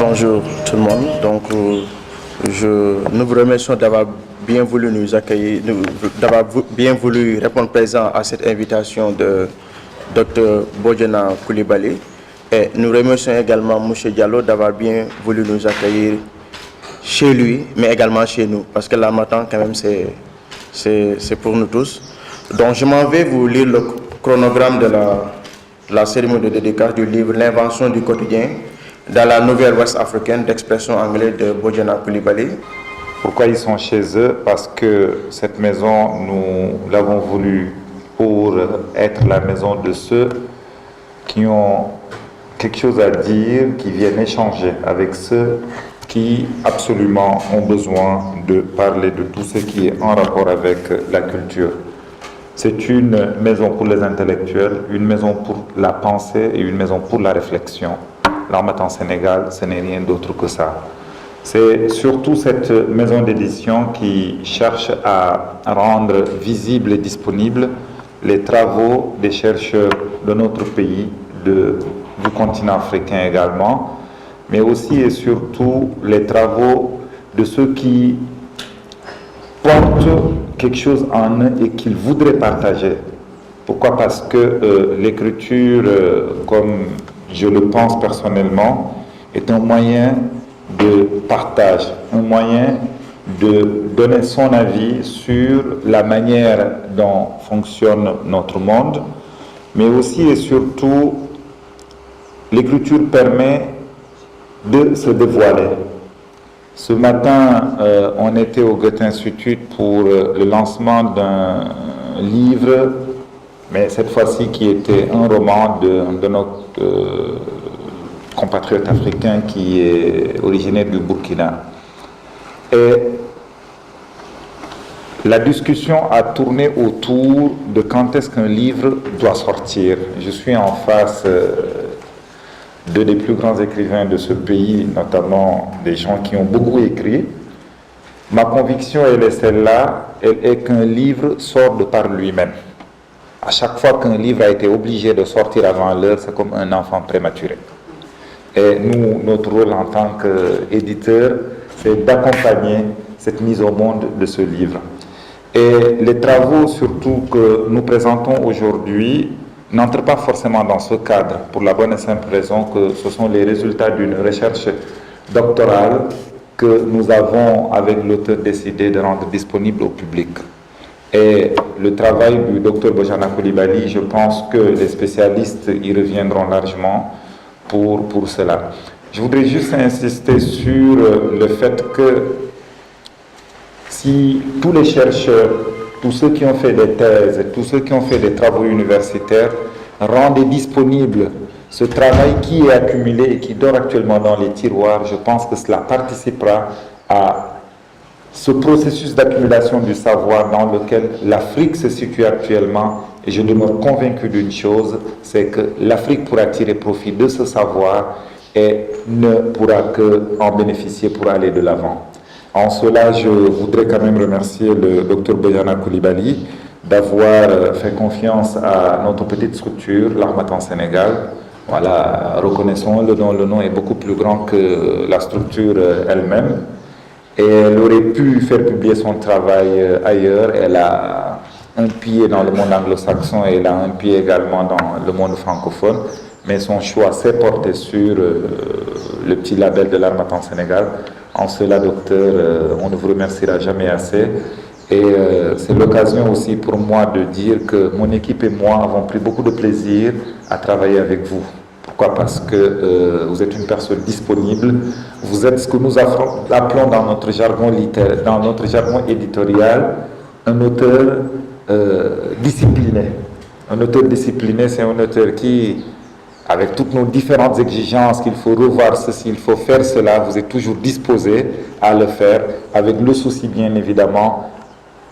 Bonjour tout le monde. Donc, nous vous remercions d'avoir bien voulu nous accueillir, d'avoir bien voulu répondre présent à cette invitation de Dr Bojana Coulibaly. Et nous remercions également M. Diallo d'avoir bien voulu nous accueillir chez lui, mais également chez nous, parce que l'Harmattan, quand même, c'est pour nous tous. Donc, je m'en vais vous lire le chronogramme de la cérémonie de dédicace du livre L'invention du quotidien dans la nouvelle ouest africaine d'expression anglaise de Bojana Coulibaly. Pourquoi ils sont chez eux? Parce que cette maison, nous l'avons voulu pour être la maison de ceux qui ont quelque chose à dire, qui viennent échanger avec ceux qui absolument ont besoin de parler de tout ce qui est en rapport avec la culture. C'est une maison pour les intellectuels, une maison pour la pensée et une maison pour la réflexion. L'Harmattan Sénégal, ce n'est rien d'autre que ça. C'est surtout cette maison d'édition qui cherche à rendre visibles et disponibles les travaux des chercheurs de notre pays, du continent africain également, mais aussi et surtout les travaux de ceux qui portent quelque chose en eux et qu'ils voudraient partager. Pourquoi? Parce que l'écriture, comme je le pense personnellement, est un moyen de partage, un moyen de donner son avis sur la manière dont fonctionne notre monde, mais aussi et surtout, l'écriture permet de se dévoiler. Ce matin, on était au Goethe Institut pour le lancement d'un livre, mais cette fois-ci qui était un roman de notre compatriote africain qui est originaire du Burkina. Et la discussion a tourné autour de quand est-ce qu'un livre doit sortir. Je suis en face de des plus grands écrivains de ce pays, notamment des gens qui ont beaucoup écrit. Ma conviction, elle est celle-là, elle est qu'un livre sort de par lui-même. À chaque fois qu'un livre a été obligé de sortir avant l'heure, c'est comme un enfant prématuré. Et nous, notre rôle en tant qu'éditeur, c'est d'accompagner cette mise au monde de ce livre. Et les travaux, surtout, que nous présentons aujourd'hui, n'entrent pas forcément dans ce cadre, pour la bonne et simple raison que ce sont les résultats d'une recherche doctorale que nous avons, avec l'auteur, décidé de rendre disponible au public. Et le travail du docteur Bojana Coulibaly, je pense que les spécialistes y reviendront largement pour cela. Je voudrais juste insister sur le fait que si tous les chercheurs, tous ceux qui ont fait des thèses, tous ceux qui ont fait des travaux universitaires rendent disponible ce travail qui est accumulé et qui dort actuellement dans les tiroirs, je pense que cela participera à ce processus d'accumulation du savoir dans lequel l'Afrique se situe actuellement. Et je demeure convaincu d'une chose, c'est que l'Afrique pourra tirer profit de ce savoir et ne pourra qu'en bénéficier pour aller de l'avant. En cela, je voudrais quand même remercier le Dr Bojana Coulibaly d'avoir fait confiance à notre petite structure, l'Harmattan Sénégal. Voilà, reconnaissons-le, dont le nom est beaucoup plus grand que la structure elle-même. Et elle aurait pu faire publier son travail ailleurs. Elle a un pied dans le monde anglo-saxon et elle a un pied également dans le monde francophone. Mais son choix s'est porté sur le petit label de l'Harmattan Sénégal. En cela, docteur, on ne vous remerciera jamais assez. Et c'est l'occasion aussi pour moi de dire que mon équipe et moi avons pris beaucoup de plaisir à travailler avec vous. Pourquoi? Parce que vous êtes une personne disponible. Vous êtes ce que nous appelons dans notre jargon littéraire, dans notre jargon éditorial, un auteur discipliné. Un auteur discipliné, c'est un auteur qui, avec toutes nos différentes exigences, qu'il faut revoir ceci, il faut faire cela, vous êtes toujours disposé à le faire, avec le souci bien évidemment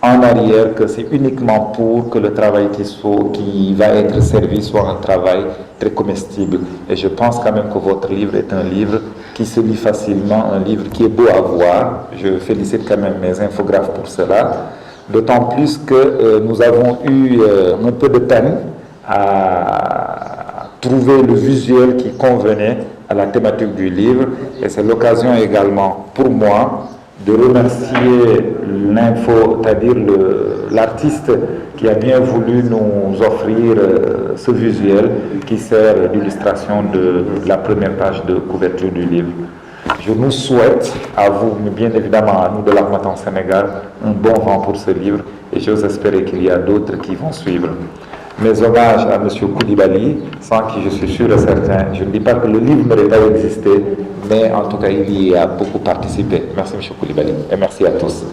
en arrière que c'est uniquement pour que le travail qui va être servi soit un travail très comestible. Et je pense quand même que votre livre est un livre qui se lit facilement, un livre qui est beau à voir. Je félicite quand même mes infographes pour cela. D'autant plus que nous avons eu un peu de peine à trouver le visuel qui convenait à la thématique du livre, et c'est l'occasion également pour moi de remercier c'est-à-dire l'artiste qui a bien voulu nous offrir ce visuel qui sert d'illustration de la première page de couverture du livre. Je nous souhaite, à vous, mais bien évidemment à nous de l'Harmattan Sénégal, un bon vent pour ce livre, et j'ose espérer qu'il y a d'autres qui vont suivre. Mes hommages à M. Koulibaly, sans qui je suis sûr et certain, je ne dis pas que le livre n'aurait pas existé, mais en tout cas il y a beaucoup participé. Merci M. Koulibaly et merci à tous.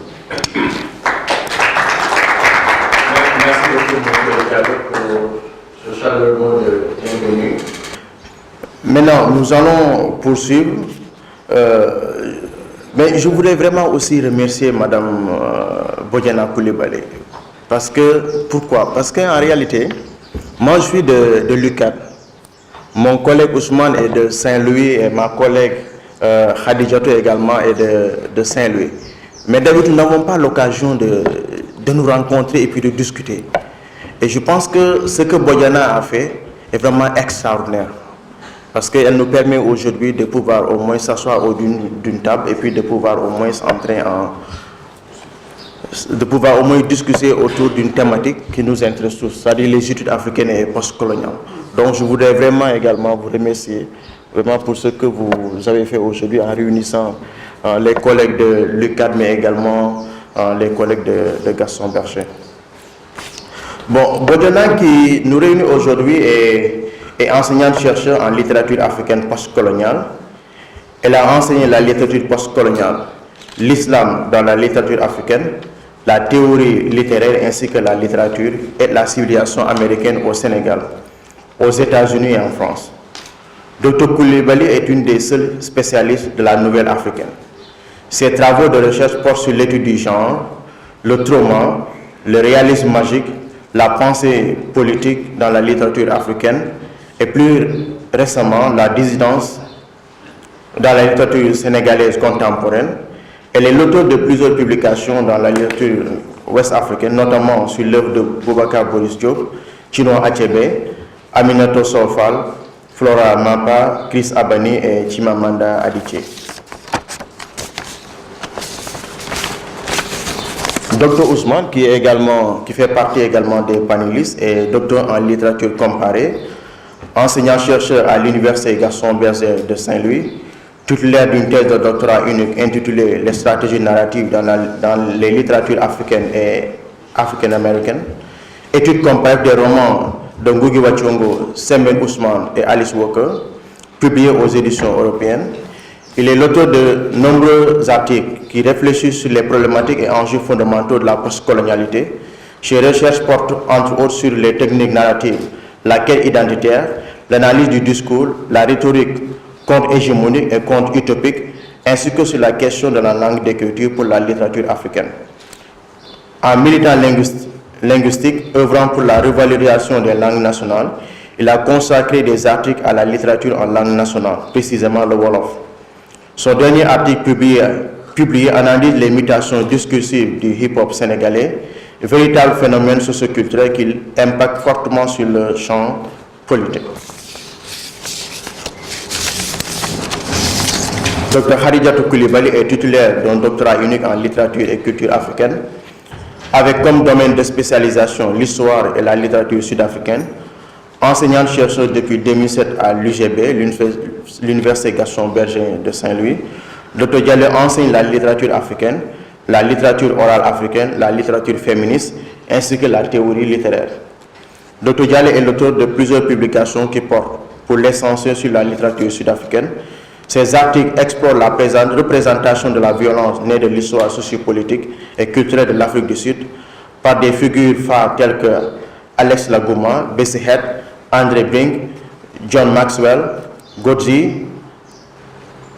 Merci beaucoup M. le cadre pour ce chaleureux mot de bienvenue. Maintenant, nous allons poursuivre. Mais je voudrais vraiment aussi remercier Mme Bodiana Coulibaly. Pourquoi? Parce qu'en réalité, moi je suis de l'UCAD. Mon collègue Ousmane est de Saint-Louis et ma collègue Khadijatou également est de Saint-Louis. Mais d'habitude, nous n'avons pas l'occasion de nous rencontrer et puis de discuter. Et je pense que ce que Bodiana a fait est vraiment extraordinaire. Parce qu'elle nous permet aujourd'hui de pouvoir au moins s'asseoir autour d'une table et puis de pouvoir au moins au moins discuter autour d'une thématique qui nous intéresse tous, c'est-à-dire les études africaines et postcoloniales. Donc je voudrais vraiment également vous remercier vraiment pour ce que vous avez fait aujourd'hui en réunissant les collègues de l'UCAD mais également les collègues de Gaston Berger. Bon, Bodiana qui nous réunit aujourd'hui est enseignante-chercheur en littérature africaine postcoloniale. Elle a enseigné la littérature postcoloniale, l'islam dans la littérature africaine, la théorie littéraire ainsi que la littérature et la civilisation américaine au Sénégal, aux États-Unis et en France. Dr Coulibaly est une des seules spécialistes de la nouvelle africaine. Ses travaux de recherche portent sur l'étude du genre, le trauma, le réalisme magique, la pensée politique dans la littérature africaine et plus récemment la dissidence dans la littérature sénégalaise contemporaine. Elle est l'auteur de plusieurs publications dans la littérature ouest-africaine, notamment sur l'œuvre de Boubacar Boris Diop, Chinua Achebe, Aminatou Sow Fall, Flora Mapa, Chris Abani et Chimamanda Adichie. Dr Ousmane, qui fait partie également des panélistes, est docteur en littérature comparée, enseignant-chercheur à l'Université Gaston Berger de Saint-Louis, titulaire d'une thèse de doctorat unique intitulée « Les stratégies narratives dans les littératures africaines et africaines-américaines », étude comparative des romans de Ngugi wa Thiong'o, Sembène Ousmane et Alice Walker, publiés aux éditions européennes. Il est l'auteur de nombreux articles qui réfléchissent sur les problématiques et enjeux fondamentaux de la postcolonialité. Ses recherches portent entre autres sur les techniques narratives, la quête identitaire, l'analyse du discours, la rhétorique contre-hégémonique et contre-utopique, ainsi que sur la question de la langue d'écriture pour la littérature africaine. En militant linguistique, œuvrant pour la revalorisation des langues nationales, il a consacré des articles à la littérature en langue nationale, précisément le Wolof. Son dernier article publié analyse les mutations discursives du hip-hop sénégalais, véritable phénomène socioculturel qui impacte fortement sur le champ politique. Dr Khadijatou Coulibaly est titulaire d'un doctorat unique en littérature et culture africaine, avec comme domaine de spécialisation l'histoire et la littérature sud-africaine. Enseignante-chercheuse depuis 2007 à l'UGB, l'Université Gaston Berger de Saint-Louis, Dr Diallo enseigne la littérature africaine, la littérature orale africaine, la littérature féministe, ainsi que la théorie littéraire. Dr Diallo est l'auteur de plusieurs publications qui portent pour l'essentiel sur la littérature sud-africaine. Ces articles explorent la représentation de la violence née de l'histoire sociopolitique et culturelle de l'Afrique du Sud par des figures phares telles que Alex Laguma, Bessie Head, André Brink, John Maxwell, Godzi,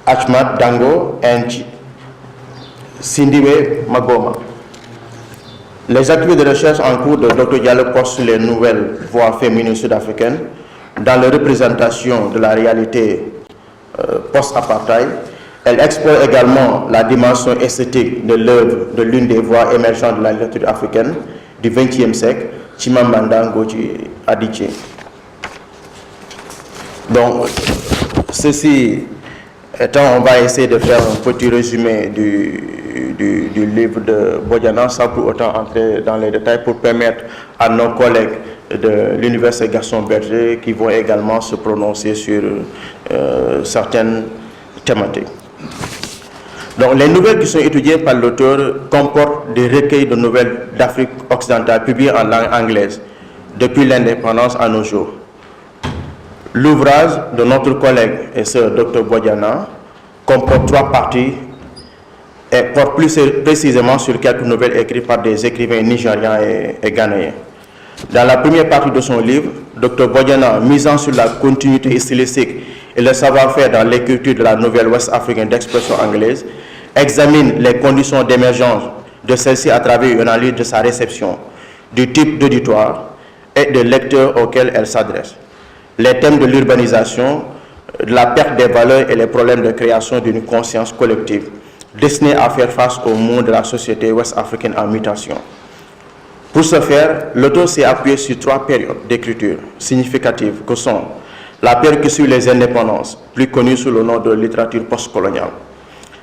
Achmat Dango et Sindiwe Magoma. Les activités de recherche en cours de Dr Diallo portent sur les nouvelles voix féminines sud-africaines dans la représentation de la réalité post-apartheid. Elle explore également la dimension esthétique de l'œuvre de l'une des voix émergentes de la littérature africaine du XXe siècle, Chimamanda Ngozi Adichie. Donc, ceci étant, on va essayer de faire un petit résumé du livre de Bodiana sans pour autant entrer dans les détails pour permettre à nos collègues de l'Université Gaston Berger qui vont également se prononcer sur certaines thématiques. Donc, les nouvelles qui sont étudiées par l'auteur comportent des recueils de nouvelles d'Afrique occidentale publiés en langue anglaise depuis l'indépendance à nos jours. L'ouvrage de notre collègue et sœur Dr Bodiana comporte 3 parties et porte plus précisément sur quelques nouvelles écrites par des écrivains nigérians et ghanéens. Dans la première partie de son livre, Dr Bodiana, misant sur la continuité stylistique et le savoir-faire dans l'écriture de la nouvelle ouest africaine d'expression anglaise, examine les conditions d'émergence de celle-ci à travers une analyse de sa réception, du type d'auditoire et de lecteurs auxquels elle s'adresse. Les thèmes de l'urbanisation, de la perte des valeurs et les problèmes de création d'une conscience collective destinée à faire face au monde de la société ouest-africaine en mutation. Pour ce faire, l'auteur s'est appuyé sur 3 périodes d'écriture significatives que sont la période qui suit les indépendances, plus connue sous le nom de littérature postcoloniale,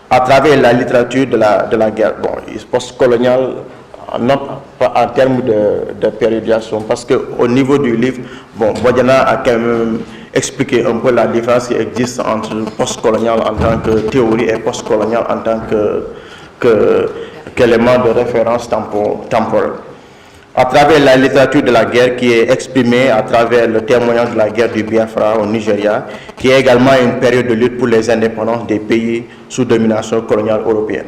à travers la littérature de la guerre. Bon, postcoloniale, non pas en termes de périodisation, parce qu'au niveau du livre, bon, Bodiana a quand même expliqué un peu la différence qui existe entre postcolonial en tant que théorie et postcolonial en tant qu'élément de référence temporelle. À travers la littérature de la guerre qui est exprimée à travers le témoignage de la guerre du Biafra au Nigeria, qui est également une période de lutte pour les indépendances des pays sous domination coloniale européenne.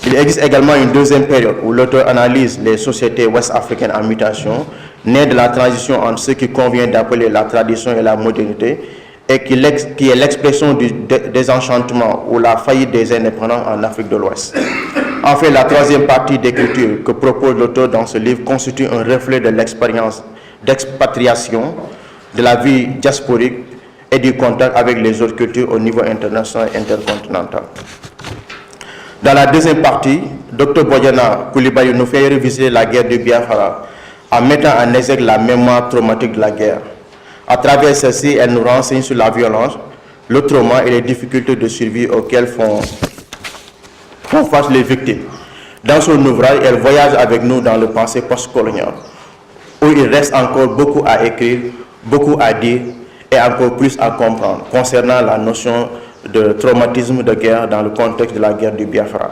Il existe également une deuxième période où l'auteur analyse les sociétés ouest-africaines en mutation, nées de la transition entre ce qui convient d'appeler la tradition et la modernité, et qui est l'expression du désenchantement ou la faillite des indépendants en Afrique de l'Ouest. Enfin, la troisième partie d'écriture que propose l'auteur dans ce livre constitue un reflet de l'expérience d'expatriation, de la vie diasporique et du contact avec les autres cultures au niveau international et intercontinental. Dans la deuxième partie, Dr Bodiana Coulibaly nous fait revisiter la guerre du Biafra en mettant en exergue la mémoire traumatique de la guerre. À travers celle-ci, elle nous renseigne sur la violence, le trauma et les difficultés de survie auxquelles font face les victimes. Dans son ouvrage, elle voyage avec nous dans le passé postcolonial, où il reste encore beaucoup à écrire, beaucoup à dire et encore plus à comprendre concernant la notion de traumatisme de guerre dans le contexte de la guerre du Biafra.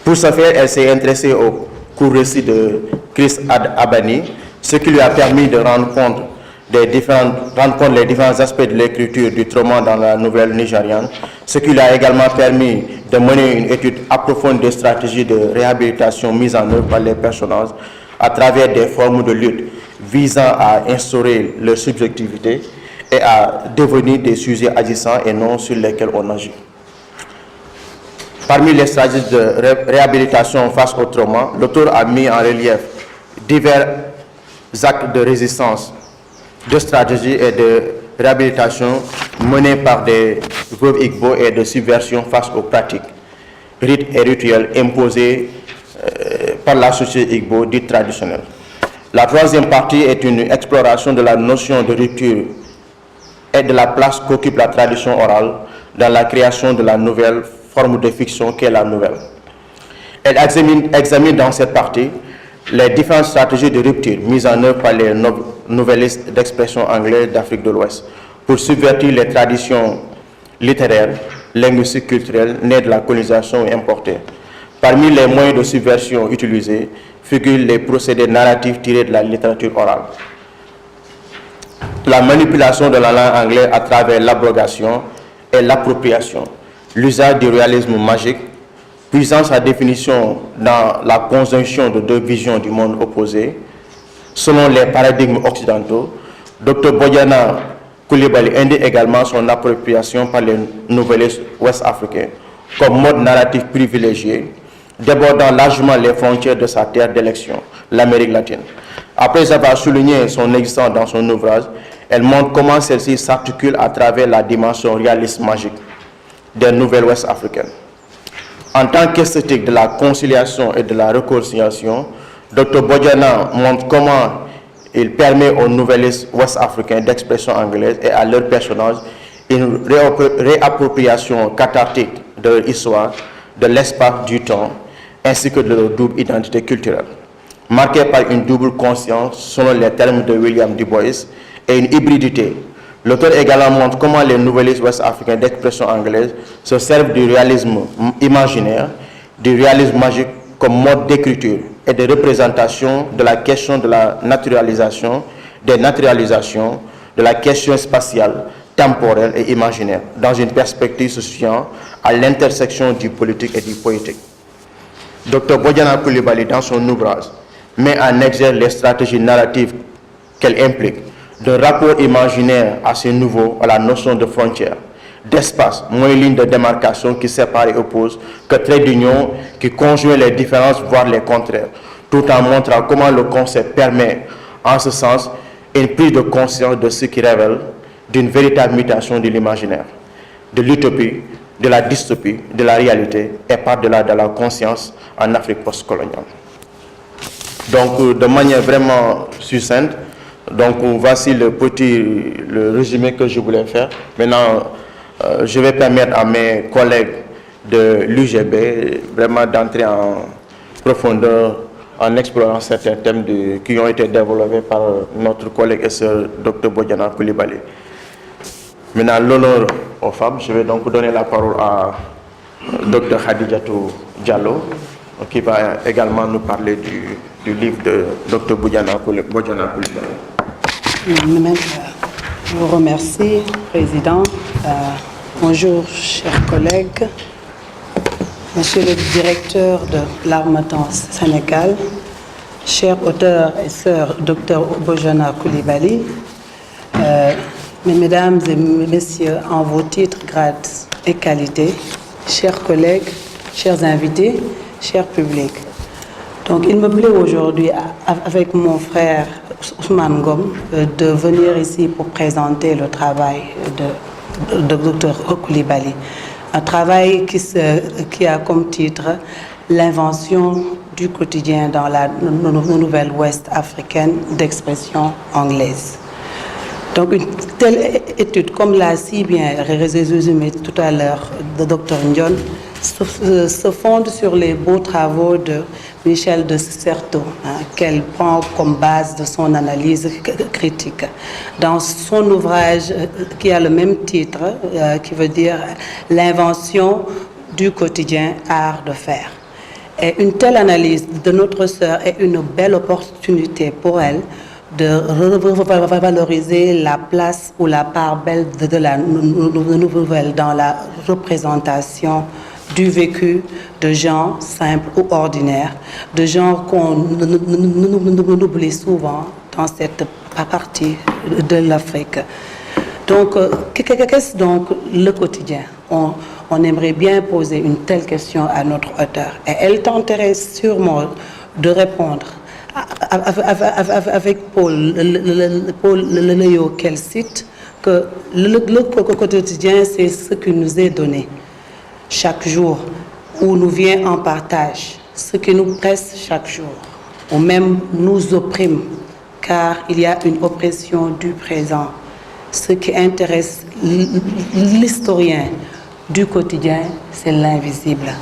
Pour ce faire, elle s'est intéressée au court récit de Chris Abani, ce qui lui a permis de rendre compte les différents aspects de l'écriture du trauma dans la nouvelle nigériane, ce qui lui a également permis de mener une étude approfondie des stratégies de réhabilitation mises en œuvre par les personnages à travers des formes de lutte visant à instaurer leur subjectivité et à devenir des sujets agissants et non sur lesquels on agit. Parmi les stratégies de réhabilitation face au trauma, l'auteur a mis en relief divers actes de résistance, de stratégie et de réhabilitation menés par des veuves Igbo et de subversion face aux pratiques, rites et rituels imposés par la société Igbo dite traditionnelle. La troisième partie est une exploration de la notion de rupture et de la place qu'occupe la tradition orale dans la création de la nouvelle forme de fiction qu'est la nouvelle. Elle examine dans cette partie les différentes stratégies de rupture mises en œuvre par les nouvellistes d'expression anglaise d'Afrique de l'Ouest pour subvertir les traditions littéraires, linguistiques, culturelles nées de la colonisation et importées. Parmi les moyens de subversion utilisés figurent les procédés narratifs tirés de la littérature orale, la manipulation de la langue anglaise à travers l'abrogation et l'appropriation, l'usage du réalisme magique, puisant sa définition dans la conjonction de deux visions du monde opposé, selon les paradigmes occidentaux. Dr Bodiana Coulibaly indique également son appropriation par les nouvellistes ouest-africains comme mode narratif privilégié, débordant largement les frontières de sa terre d'élection, l'Amérique latine. Après avoir souligné son existence dans son ouvrage, elle montre comment celle-ci s'articule à travers la dimension réaliste magique des nouvelles ouest africaines. En tant qu'esthétique de la conciliation et de la réconciliation, Dr Bodiana montre comment Il permet aux nouvellistes ouest-africains d'expression anglaise et à leurs personnages une réappropriation cathartique de leur histoire, de l'espace du temps, ainsi que de leur double identité culturelle. Marquée par une double conscience, selon les termes de William Du Bois, et une hybridité. L'auteur également montre comment les nouvellistes ouest-africains d'expression anglaise se servent du réalisme imaginaire, du réalisme magique comme mode d'écriture et de représentation de la question de la naturalisation, des naturalisations, de la question spatiale, temporelle et imaginaire, dans une perspective se situant à l'intersection du politique et du poétique. Dr Bodiana Coulibaly, dans son ouvrage, met en exergue les stratégies narratives qu'elle implique, d'un rapport imaginaire assez nouveau à la notion de frontière, d'espace, moins ligne de démarcation qui sépare et oppose, que trait d'union qui conjoint les différences, voire les contraires, tout en montrant comment le concept permet, en ce sens, une prise de conscience de ce qui révèle d'une véritable mutation de l'imaginaire, de l'utopie, de la dystopie, de la réalité et par-delà de la conscience en Afrique postcoloniale. Donc, de manière vraiment succincte, donc voici le résumé que je voulais faire. Maintenant, je vais permettre à mes collègues de l'UGB vraiment d'entrer en profondeur en explorant certains thèmes qui ont été développés par notre collègue et sœur Dr Bodiana Coulibaly. Maintenant, l'honneur aux femmes, je vais donc donner la parole à Dr Khadijatou Diallo, qui va également nous parler du livre de Dr Bodiana Coulibaly. Je vous remercie, Président. Bonjour, chers collègues. Monsieur le directeur de l'Harmattan Sénégal, chers auteurs et sœurs Dr Bodiana Coulibaly, Mesdames et Messieurs, en vos titres, grades et qualités, chers collègues, chers invités, chers publics. Donc, il me plaît aujourd'hui, avec mon frère Ousmane Ngom, de venir ici pour présenter le travail de Dr Coulibaly. Un travail qui a comme titre « L'invention du quotidien dans la nouvelle Ouest africaine d'expression anglaise ». Donc, une telle étude, comme l'a si bien résumé tout à l'heure le Dr Ndion, se fonde sur les beaux travaux de Michel de Certeau, qu'elle prend comme base de son analyse critique. Dans son ouvrage qui a le même titre, qui veut dire « L'invention du quotidien, art de faire ». Et une telle analyse de notre sœur est une belle opportunité pour elle de revaloriser la place ou la part belle de la nouvelle dans la représentation du vécu de gens simples ou ordinaires, de gens qu'on oublie souvent dans cette partie de l'Afrique. Donc, qu'est-ce donc le quotidien? On aimerait bien poser une telle question à notre auteur. Et elle tenterait sûrement de répondre avec Paul Leleo qu'elle cite, que le quotidien, c'est ce qui nous est donné chaque jour, ou nous vient en partage, ce qui nous presse chaque jour, ou même nous opprime, car il y a une oppression du présent. Ce qui intéresse l'historien du quotidien, c'est l'invisible.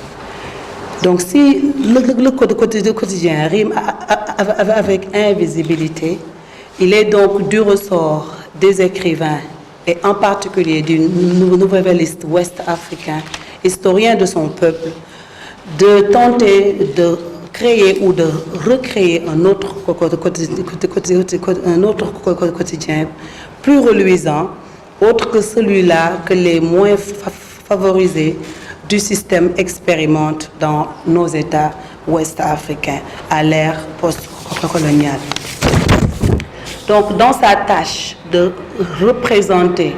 Donc si le quotidien rime avec invisibilité, il est donc du ressort des écrivains, et en particulier du nouvelliste ouest-africain, historien de son peuple, de tenter de créer ou de recréer un autre quotidien plus reluisant, autre que celui-là que les moins favorisés du système expérimentent dans nos États ouest-africains à l'ère post-coloniale. Donc, dans sa tâche de représenter,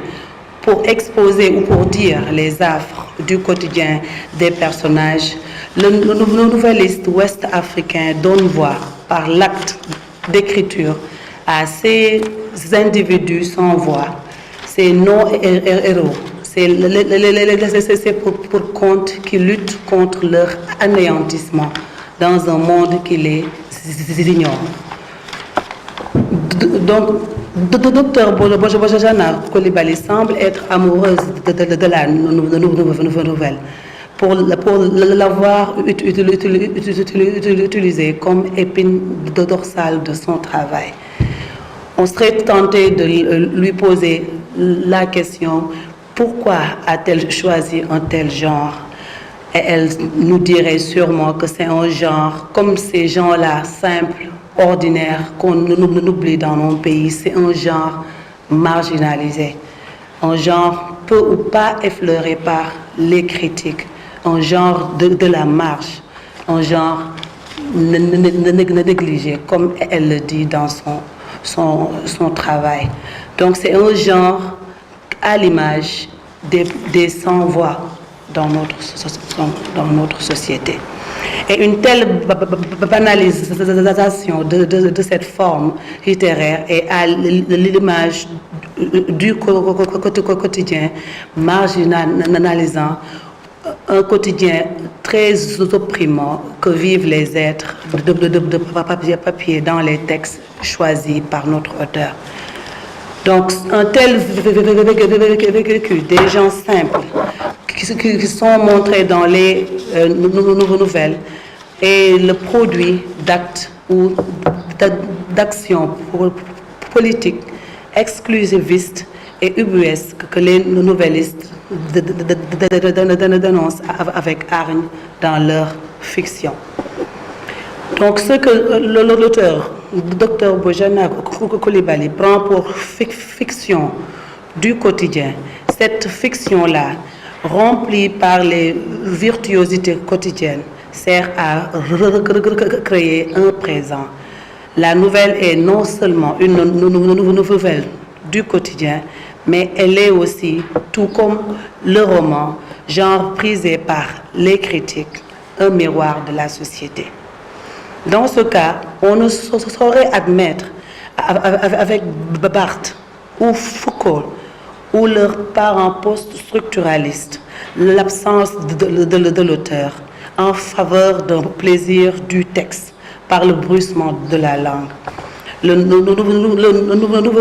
pour exposer ou pour dire les affres du quotidien des personnages, le nouvelliste ouest-africain donne voix par l'acte d'écriture à ces individus sans voix, ces non-héros, c'est pour compte qui luttent contre leur anéantissement dans un monde qui les ignore. Donc, Dr Bojana Coulibaly semble être amoureuse de la nouvelle pour l'avoir utilisée comme épine dorsale de son travail. On serait tenté de lui poser la question: pourquoi a-t-elle choisi un tel genre? Et elle nous dirait sûrement que c'est un genre comme ces gens-là, simples, ordinaires, qu'on oublie dans nos pays. C'est un genre marginalisé, un genre peu ou pas effleuré par les critiques, un genre de la marge, un genre négligé, comme elle le dit dans son travail. Donc c'est un genre à l'image des sans-voix dans notre société. Et une telle banalisation de cette forme littéraire est à l'image du quotidien marginalisant, un quotidien très opprimant que vivent les êtres de papier dans les textes choisis par notre auteur. Donc, un tel vécu des gens simples qui sont montrés dans les nouvelles est le produit d'actes ou d'actions politiques exclusivistes et ubuesques que les nouvellistes dénoncent avec hargne dans leur fiction. Donc, ce que l'auteur, Dr Bojana Coulibaly, prend pour fiction du quotidien, cette fiction-là, remplie par les virtuosités quotidiennes, sert à créer un présent. La nouvelle est non seulement une nouvelle du quotidien, mais elle est aussi, tout comme le roman, genre prisé par les critiques, un miroir de la société. Dans ce cas, on ne saurait admettre avec Barthes ou Foucault ou leurs parents post-structuralistes l'absence de l'auteur en faveur d'un plaisir du texte par le bruissement de la langue. Le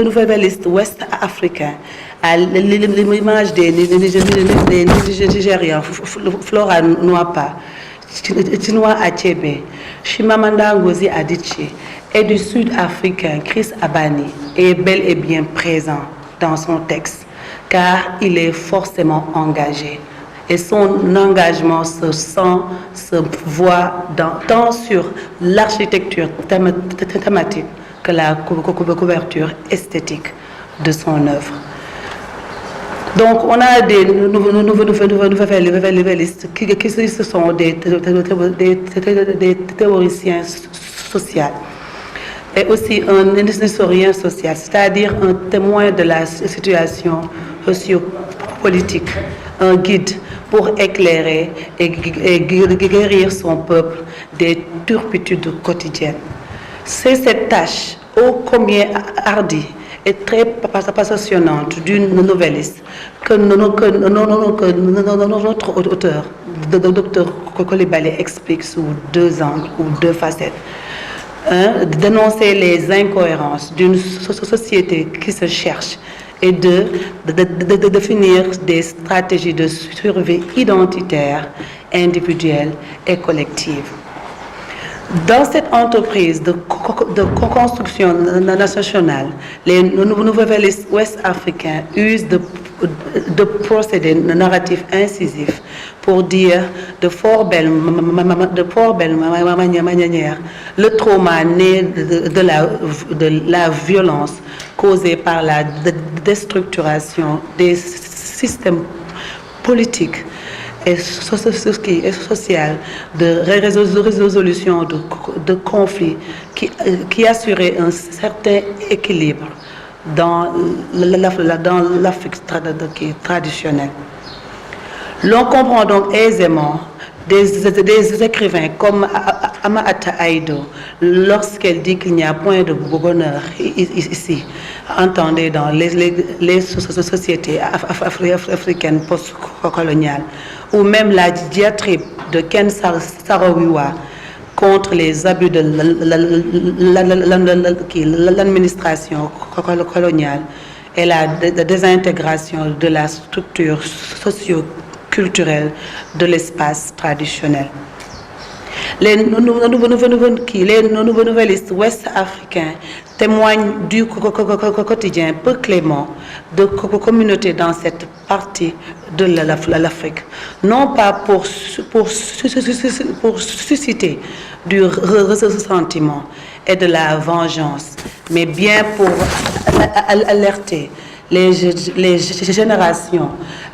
nouvelliste ouest-africain, à l'image des Nigérians, Flora Nwapa, Chinua Achebe, Chimamanda Ngozi Adichie, et du Sud-Africain Chris Abani est bel et bien présent dans son texte, car il est forcément engagé. Et son engagement se voit tant sur l'architecture thématique que la couverture esthétique de son œuvre. Donc, on a des nouvellistes qui sont des théoriciens sociaux et aussi un historien social, c'est-à-dire un témoin de la situation sociopolitique, un guide pour éclairer et guérir son peuple des turpitudes quotidiennes. C'est cette tâche ô combien hardie et très passionnante d'une nouvelliste que notre auteur, Dr Coulibaly, explique sous deux angles ou deux facettes. Un, dénoncer les incohérences d'une société qui se cherche, et deux, de définir des stratégies de survie identitaire, individuelle et collective. Dans cette entreprise de construction nationale, les nouvellistes ouest-africains usent de procédés narratifs incisifs pour dire de fort belle manière le trauma né de la violence causée par la déstructuration des systèmes politiques et social de résolution de conflits qui assurait un certain équilibre dans l'Afrique traditionnelle. L'on comprend donc aisément des écrivains comme Ama-Ata Aïdo, lorsqu'elle dit qu'il n'y a point de bonheur ici, entendez dans les sociétés africaines post-coloniales, ou même la diatribe de Ken Saro-Wiwa, contre les abus de l'administration coloniale et la désintégration de la structure socio-culturelle de l'espace traditionnel. Les nouvelistes ouest-africains témoignent du quotidien peu clément de communautés dans cette partie de l'Afrique, non pas pour susciter du ressentiment et de la vengeance, mais bien pour alerter les générations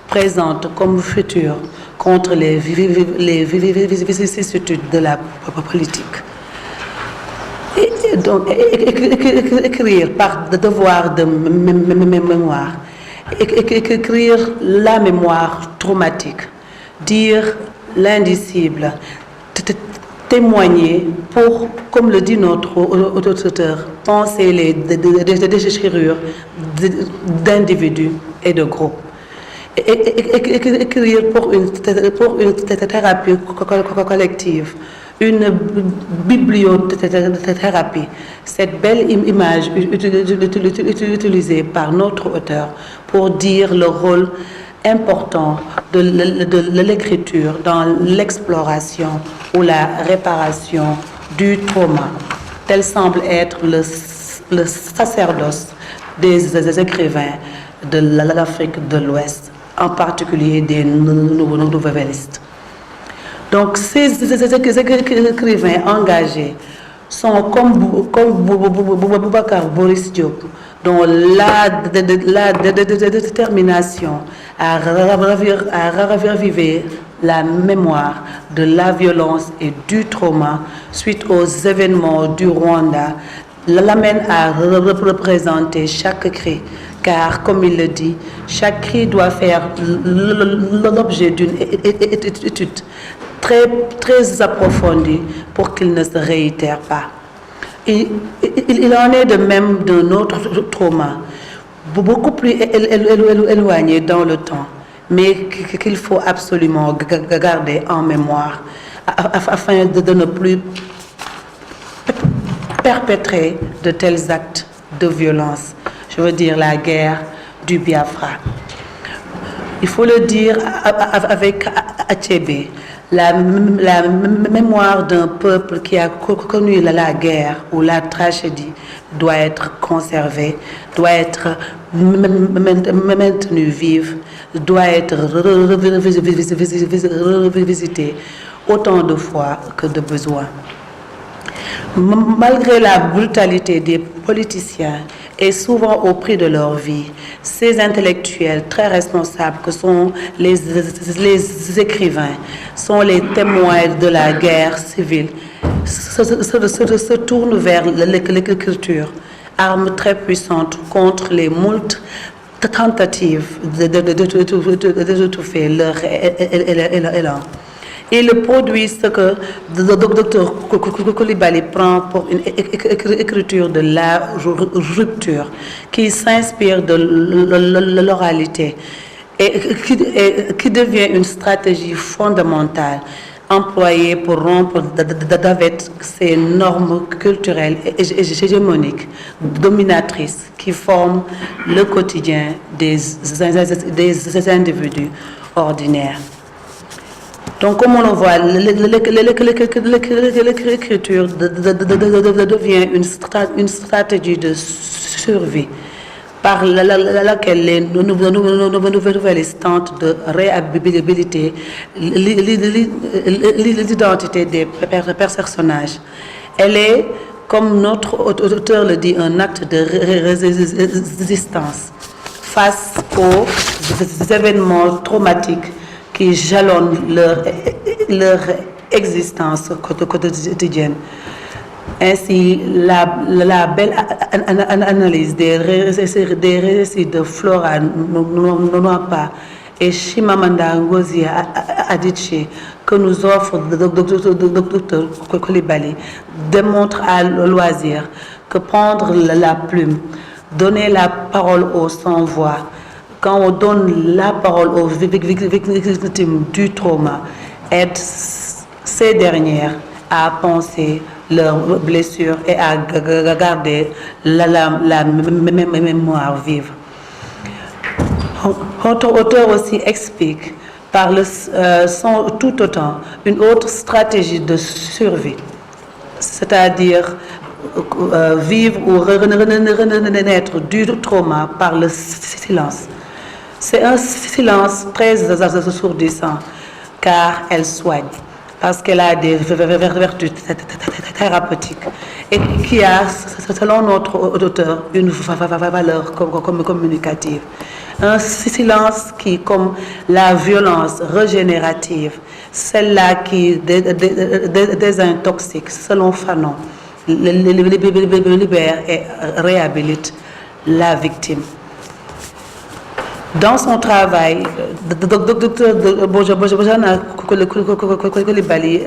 présentes comme futures contre les vicissitudes de la politique. Et donc, écrire par devoir de mémoire, écrire la mémoire traumatique, dire l'indicible, témoigner pour, comme le dit notre auteur, penser les déchirures d'individus et de groupes. Écrire pour une thérapie collective, une bibliothérapie. Cette belle image utilisée par notre auteur pour dire le rôle important de l'écriture dans l'exploration ou la réparation du trauma. Tel semble être le sacerdoce des écrivains de l'Afrique de l'Ouest, en particulier des nouvelistes. Donc, ces écrivains engagés sont comme Boubacar Boris Diop, dont la détermination à raviver la mémoire de la violence et du trauma suite aux événements du Rwanda l'amène à représenter chaque cri, car, comme il le dit, chaque cri doit faire l'objet d'une étude très approfondie pour qu'il ne se réitère pas. Il en est de même d'un autre trauma, beaucoup plus éloigné dans le temps, mais qu'il faut absolument garder en mémoire afin de ne plus perpétrer de tels actes de violence. Je veux dire la guerre du Biafra. Il faut le dire avec Achebe, la mémoire d'un peuple qui a connu la guerre ou la tragédie doit être conservée, doit être maintenue vive, doit être revisitée autant de fois que de besoin. Malgré la brutalité des politiciens et souvent au prix de leur vie, ces intellectuels très responsables que sont les écrivains, sont les témoins de la guerre civile, se tournent vers l'écriture, arme très puissante contre les moultes tentatives d'étouffer leur élan. Il produit ce que le docteur Coulibaly prend pour une écriture de la rupture qui s'inspire de l'oralité et qui devient une stratégie fondamentale employée pour rompre avec ces normes culturelles et hégémoniques dominatrices qui forment le quotidien des individus ordinaires. Donc, comme on le voit, l'écriture devient une stratégie de survie par laquelle les nouvelistes tentent de réhabiliter l'identité des personnages. Elle est, comme notre auteur le dit, un acte de résistance face aux événements traumatiques qui jalonnent leur existence quotidienne. Ainsi, la belle analyse des récits de Flora Nwapa et Chimamanda Ngozi Adichie que nous offre le docteur Coulibaly démontre à loisir que prendre la plume, donner la parole aux sans-voix, quand on donne la parole aux victimes du trauma, aide ces dernières à penser leurs blessures et à garder la mémoire vive. Notre auteur aussi explique par tout autant une autre stratégie de survie, c'est-à-dire vivre ou renaître du trauma par le silence. C'est un silence très assourdissant car elle soigne, parce qu'elle a des vertus thérapeutiques et qui a, selon notre auteur, une valeur communicative. Un silence qui, comme la violence régénérative, celle-là qui désintoxique, selon Fanon, libère et réhabilite la victime. Dans son travail, Dr Bojana Coulibaly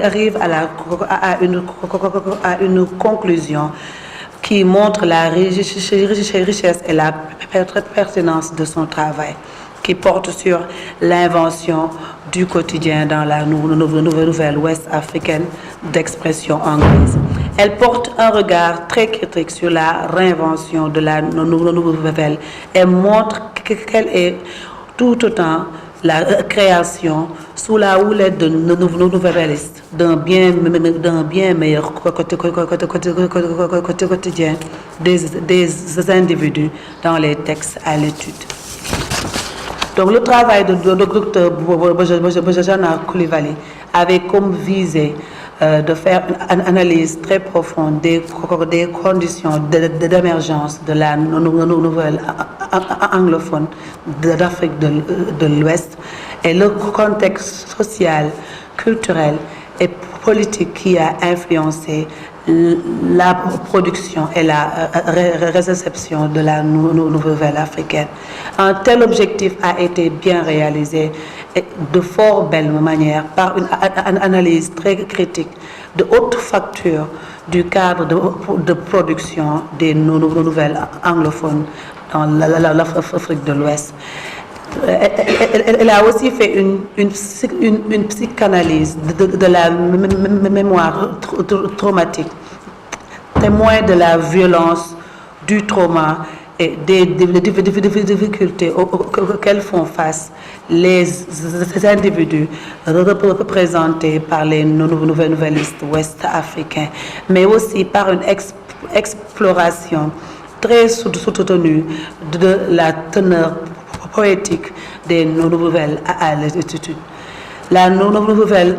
arrive à une conclusion qui montre la richesse et la pertinence de son travail, qui porte sur l'invention du quotidien dans la nouvelle ouest africaine d'expression anglaise. Elle porte un regard très critique sur la réinvention de la nouvelle et montre qu'elle est tout autant la création sous la houlette de nouvellistes d'un bien meilleur quotidien des individus dans les textes à l'étude. Donc le travail de Dr Bojana Coulibaly avait comme visée de faire une analyse très profonde des conditions d'émergence de la nouvelle anglophone d'Afrique de l'Ouest et le contexte social, culturel et politique qui a influencé la production et la réception de la nouvelle africaine. Un tel objectif a été bien réalisé et de fort belle manière par une analyse très critique de haute facture du cadre de production des nouvelles anglophones dans l'Afrique de l'Ouest. Elle a aussi fait une psychanalyse de la mémoire traumatique, témoin de la violence, du trauma et des difficultés auxquelles font face les individus représentés par les nouvellistes ouest-africains, mais aussi par une exploration très soutenue de la teneur poétique des nouvelles à l'étude. La nouvelle,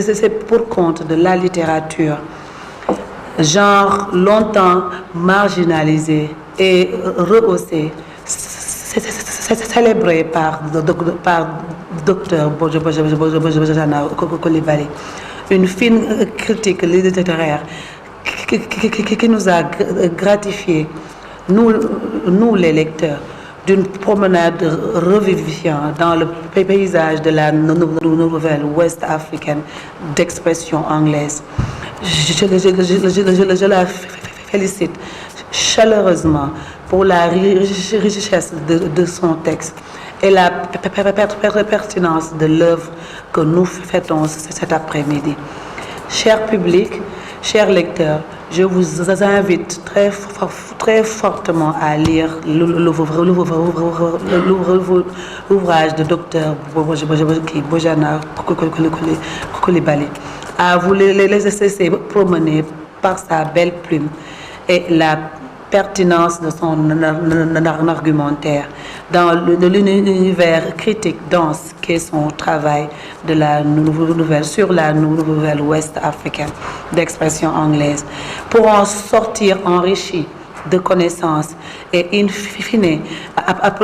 c'est pour compte de la littérature, genre longtemps marginalisé et rehaussé, célébré par Dr Bojana Coulibaly. Une fine critique littéraire qui nous a gratifié, nous les lecteurs, d'une promenade revivifiante dans le paysage de la nouvelle ouest africaine d'expression anglaise. Je la félicite chaleureusement pour la richesse de son texte et la pertinence de l'œuvre que nous fêtons cet après-midi. Cher public, chers lecteurs, je vous invite très fortement à lire l'ouvrage de Dr Bojana Coulibaly, à vous les laisser promener par sa belle plume et la pertinence de son argumentaire dans l'univers critique dense qu'est son travail de la nouvelle sur la nouvelle ouest africaine d'expression anglaise, pour en sortir enrichi de connaissances et in fine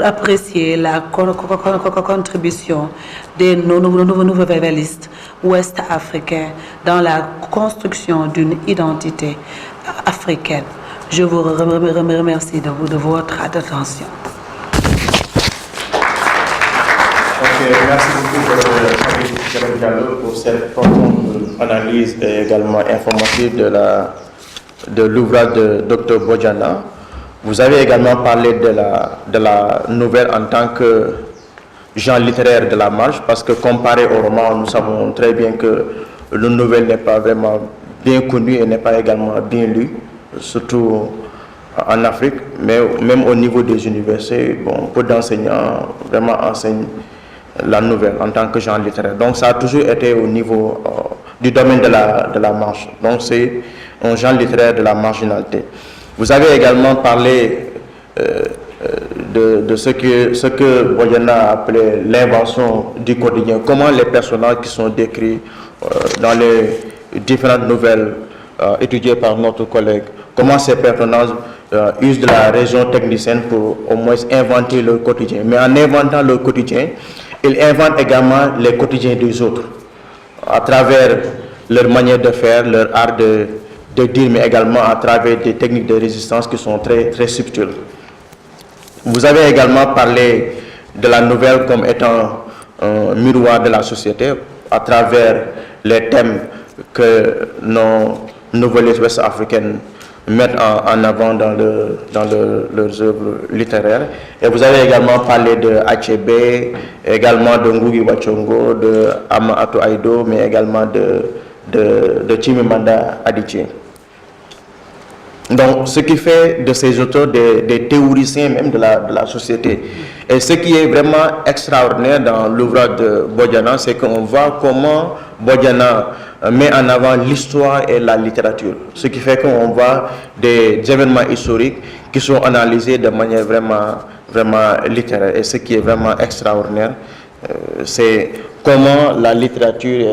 apprécier la contribution des nouvellistes ouest-africains dans la construction d'une identité africaine. Je vous remercie de votre attention. Merci beaucoup, Diallo, pour cette profonde analyse et également informative de l'ouvrage de Dr Bojana. Vous avez également parlé de la nouvelle en tant que genre littéraire de la marge, parce que comparé au roman, nous savons très bien que le nouvelle n'est pas vraiment bien connu et n'est pas également bien lu, surtout en Afrique, mais même au niveau des universités, bon, peu d'enseignants vraiment enseignent la nouvelle en tant que genre littéraire. Donc ça a toujours été au niveau du domaine de la marge. Donc c'est un genre littéraire de la marginalité. Vous avez également parlé de ce que Boyana appelait l'invention du quotidien. Comment les personnages qui sont décrits dans les différentes nouvelles étudiées par notre collègue, comment ces personnages usent de la région technicienne pour au moins inventer leur quotidien. Mais en inventant leur quotidien, ils inventent également les quotidiens des autres, à travers leur manière de faire, leur art de dire, mais également à travers des techniques de résistance qui sont très, très subtiles. Vous avez également parlé de la nouvelle comme étant un miroir de la société, à travers les thèmes que nos novellistes ouest-africaines mettent en avant dans leurs œuvres littéraires. Et vous avez également parlé de Achebe, également de Ngugi wa Thiong'o, de Ama Ato Aido, mais également de Chimamanda Adichie. Donc, ce qui fait de ces auteurs des théoriciens même de la société. Et ce qui est vraiment extraordinaire dans l'ouvrage de Boyana, c'est qu'on voit comment Boyana met en avant l'histoire et la littérature. Ce qui fait qu'on voit des événements historiques qui sont analysés de manière vraiment littéraire. Et ce qui est vraiment extraordinaire, c'est comment la littérature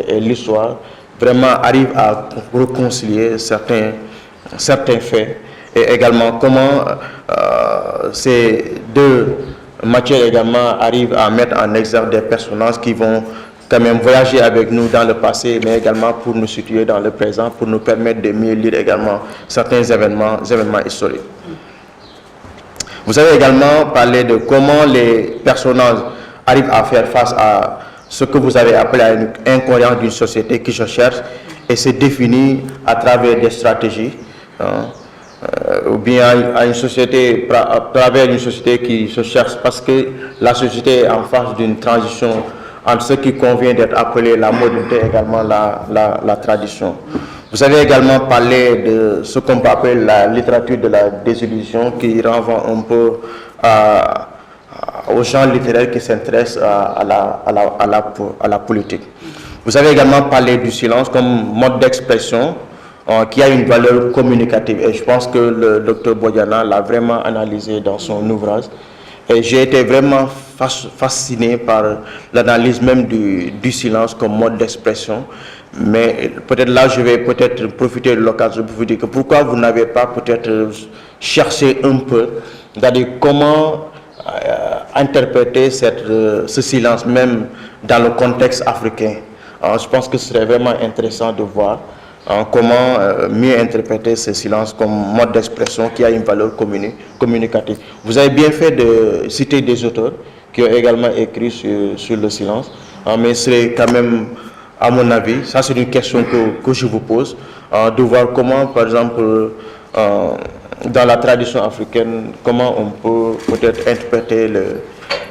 et l'histoire vraiment arrivent à réconcilier certains faits, et également comment ces deux matières également arrivent à mettre en exergue des personnages qui vont quand même voyager avec nous dans le passé, mais également pour nous situer dans le présent, pour nous permettre de mieux lire également certains événements historiques. Vous avez également parlé de comment les personnages arrivent à faire face à ce que vous avez appelé une incohérence d'une société qui se cherche et se définit à travers des stratégies. Ou bien à une société, à travers une société qui se cherche, parce que la société est en phase d'une transition entre ce qui convient d'être appelé la modernité et également la tradition. Vous avez également parlé de ce qu'on peut appeler la littérature de la désillusion, qui renvoie un peu aux gens littéraires qui s'intéressent à la politique. Vous avez également parlé du silence comme mode d'expression qui a une valeur communicative. Et je pense que le docteur Boyana l'a vraiment analysé dans son ouvrage. Et j'ai été vraiment fasciné par l'analyse même du silence comme mode d'expression. Mais peut-être là, je vais peut-être profiter de l'occasion pour vous dire que pourquoi vous n'avez pas peut-être cherché un peu, c'est-à-dire comment interpréter ce silence même dans le contexte africain. Alors, je pense que ce serait vraiment intéressant de voir comment mieux interpréter ce silence comme mode d'expression qui a une valeur communicative. Vous avez bien fait de citer des auteurs qui ont également écrit sur le silence, mais c'est quand même, à mon avis, ça c'est une question que je vous pose, de voir comment, par exemple, dans la tradition africaine, comment on peut peut-être interpréter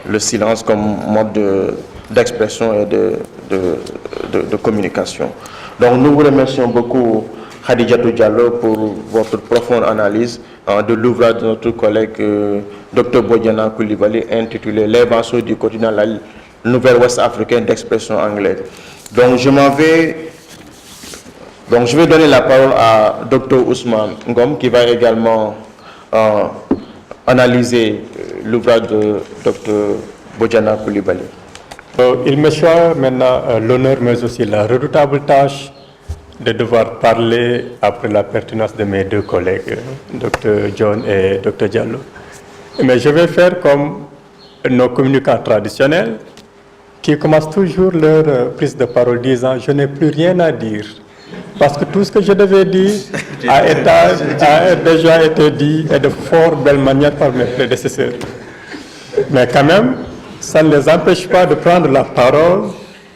le silence comme mode d'expression et de communication. Donc nous vous remercions beaucoup, Khadijatou Diallo, pour votre profonde analyse de l'ouvrage de notre collègue Dr Boyana Coulibaly intitulé L'invention du quotidien, la nouvelle ouest africaine d'expression anglaise. Donc je vais donner la parole à Dr Ousmane Ngom qui va également analyser l'ouvrage de Dr Boyana Coulibaly. Il me choisit maintenant l'honneur, mais aussi la redoutable tâche de devoir parler après la pertinence de mes deux collègues, Dr John et Dr Diallo. Mais je vais faire comme nos communicants traditionnels qui commencent toujours leur prise de parole disant « je n'ai plus rien à dire ». Parce que tout ce que je devais dire a déjà été dit et de fort belle manière par mes prédécesseurs. Mais quand même, ça ne les empêche pas de prendre la parole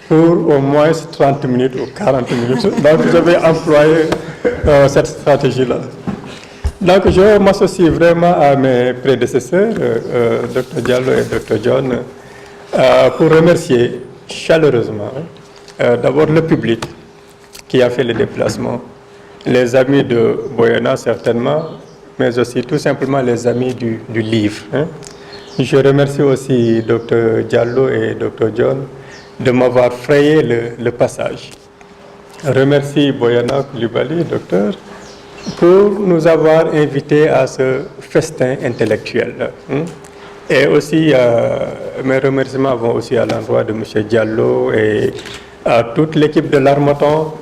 pour au moins 30 minutes ou 40 minutes. Donc je vais employer cette stratégie-là. Donc je m'associe vraiment à mes prédécesseurs, Dr Diallo et Dr John, pour remercier chaleureusement d'abord le public qui a fait le déplacement, les amis de Boyana certainement, mais aussi tout simplement les amis du livre. Je remercie aussi Dr Diallo et Dr John de m'avoir frayé le passage. Je remercie Boyana Coulibaly, docteur, pour nous avoir invités à ce festin intellectuel. Et aussi, mes remerciements vont aussi à l'endroit de M. Diallo et à toute l'équipe de l'Harmattan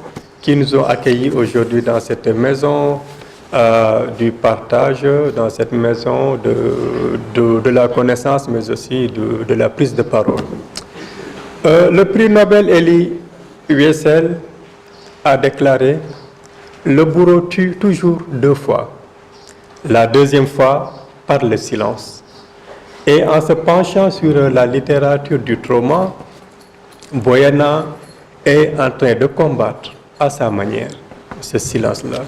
qui nous ont accueillis aujourd'hui dans cette maison du partage, dans cette maison de la connaissance, mais aussi de la prise de parole. Le prix Nobel Elie Wiesel a déclaré « Le bourreau tue toujours 2 fois, la deuxième fois par le silence ». Et en se penchant sur la littérature du trauma, Boyana est en train de combattre à sa manière ce silence-là.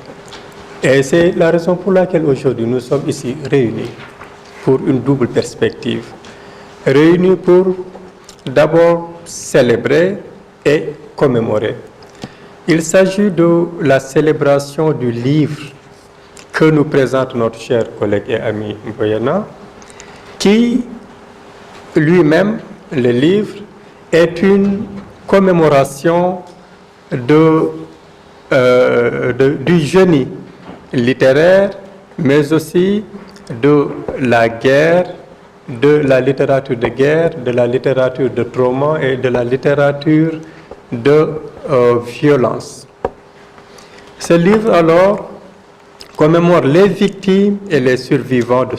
Et c'est la raison pour laquelle aujourd'hui nous sommes ici réunis pour une double perspective. Réunis pour d'abord célébrer et commémorer. Il s'agit de la célébration du livre que nous présente notre cher collègue et ami Boyana, qui lui-même, le livre, est une commémoration du génie littéraire, mais aussi de la guerre, de la littérature de guerre, de la littérature de trauma et de la littérature de violence. Ce livre, alors, commémore les victimes et les survivants de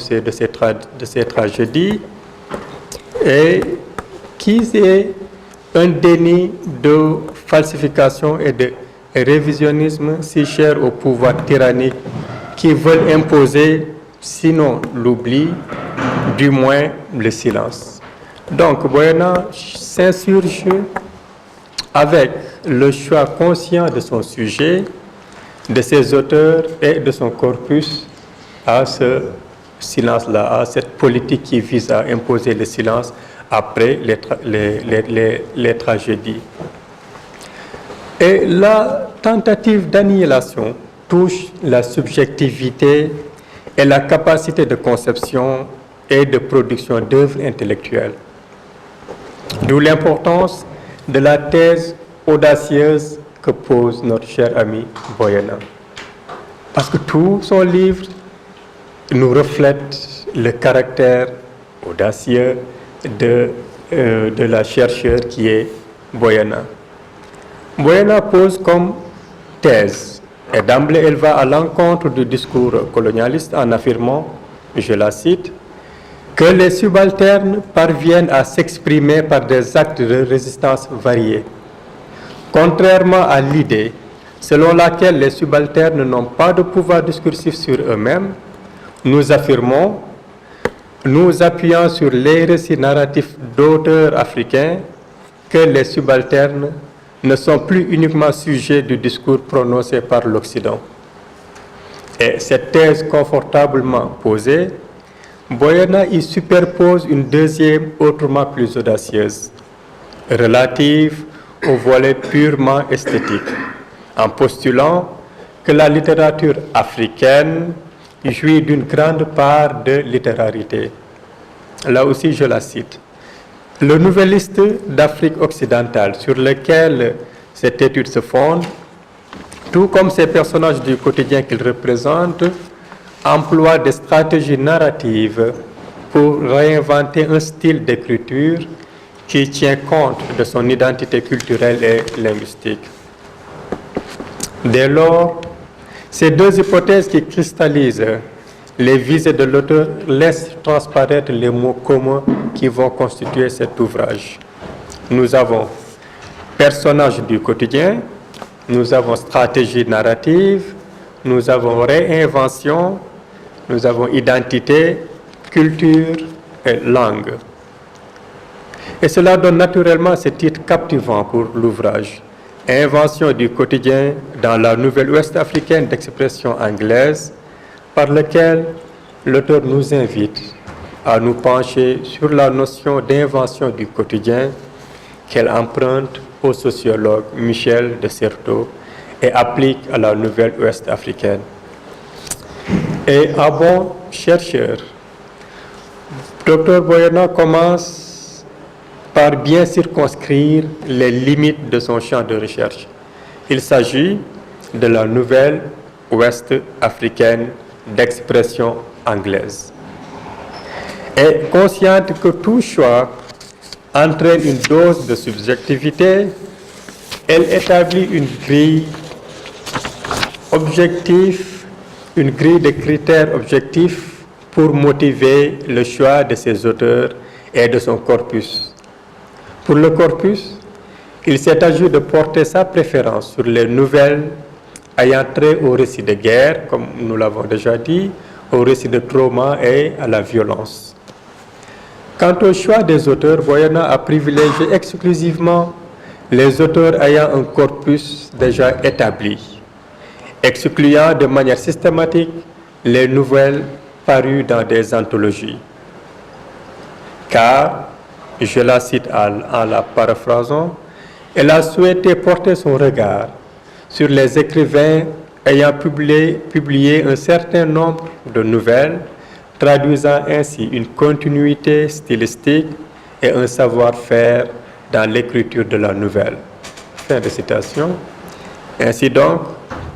ces tragédies et qui est un déni de falsification et de révisionnisme si cher au pouvoir tyrannique qui veulent imposer, sinon l'oubli, du moins le silence. Donc, Boyana s'insurge avec le choix conscient de son sujet, de ses auteurs et de son corpus à ce silence-là, à cette politique qui vise à imposer le silence après les tragédies. Et la tentative d'annihilation touche la subjectivité et la capacité de conception et de production d'œuvres intellectuelles. D'où l'importance de la thèse audacieuse que pose notre cher ami Boyana. Parce que tout son livre nous reflète le caractère audacieux de la chercheure qui est Boyana. Boyana pose comme thèse, et d'emblée elle va à l'encontre du discours colonialiste en affirmant, je la cite, que les subalternes parviennent à s'exprimer par des actes de résistance variés. Contrairement à l'idée selon laquelle les subalternes n'ont pas de pouvoir discursif sur eux-mêmes, nous affirmons, nous appuyant sur les récits narratifs d'auteurs africains, que les subalternes ne sont plus uniquement sujets du discours prononcé par l'Occident. Et cette thèse confortablement posée, Boyana y superpose une deuxième, autrement plus audacieuse, relative au volet purement esthétique, en postulant que la littérature africaine jouit d'une grande part de littérarité. Là aussi, je la cite. Le nouvelliste d'Afrique occidentale sur lequel cette étude se fonde, tout comme ces personnages du quotidien qu'il représente, emploie des stratégies narratives pour réinventer un style d'écriture qui tient compte de son identité culturelle et linguistique. Dès lors, ces deux hypothèses qui cristallisent les visées de l'auteur laissent transparaître les mots communs qui vont constituer cet ouvrage. Nous avons personnages du quotidien, nous avons stratégie narrative, nous avons réinvention, nous avons identité, culture et langue. Et cela donne naturellement ce titre captivant pour l'ouvrage. Invention du quotidien dans la nouvelle ouest africaine d'expression anglaise, par lequel l'auteur nous invite à nous pencher sur la notion d'invention du quotidien qu'elle emprunte au sociologue Michel de Certeau et applique à la Nouvelle-Ouest africaine. Et un bon chercheur, Dr Boyana commence par bien circonscrire les limites de son champ de recherche. Il s'agit de la Nouvelle-Ouest africaine d'expression anglaise. Et consciente que tout choix entraîne une dose de subjectivité, elle établit une grille objective, une grille de critères objectifs pour motiver le choix de ses auteurs et de son corpus. Pour le corpus, il s'est agi de porter sa préférence sur les nouvelles ayant trait au récit de guerre, comme nous l'avons déjà dit, au récit de trauma et à la violence. Quant au choix des auteurs, Boyana a privilégié exclusivement les auteurs ayant un corpus déjà établi, excluant de manière systématique les nouvelles parues dans des anthologies. Car, je la cite en la paraphrasant, elle a souhaité porter son regard sur les écrivains ayant publié un certain nombre de nouvelles, traduisant ainsi une continuité stylistique et un savoir-faire dans l'écriture de la nouvelle. Fin de citation. Ainsi donc,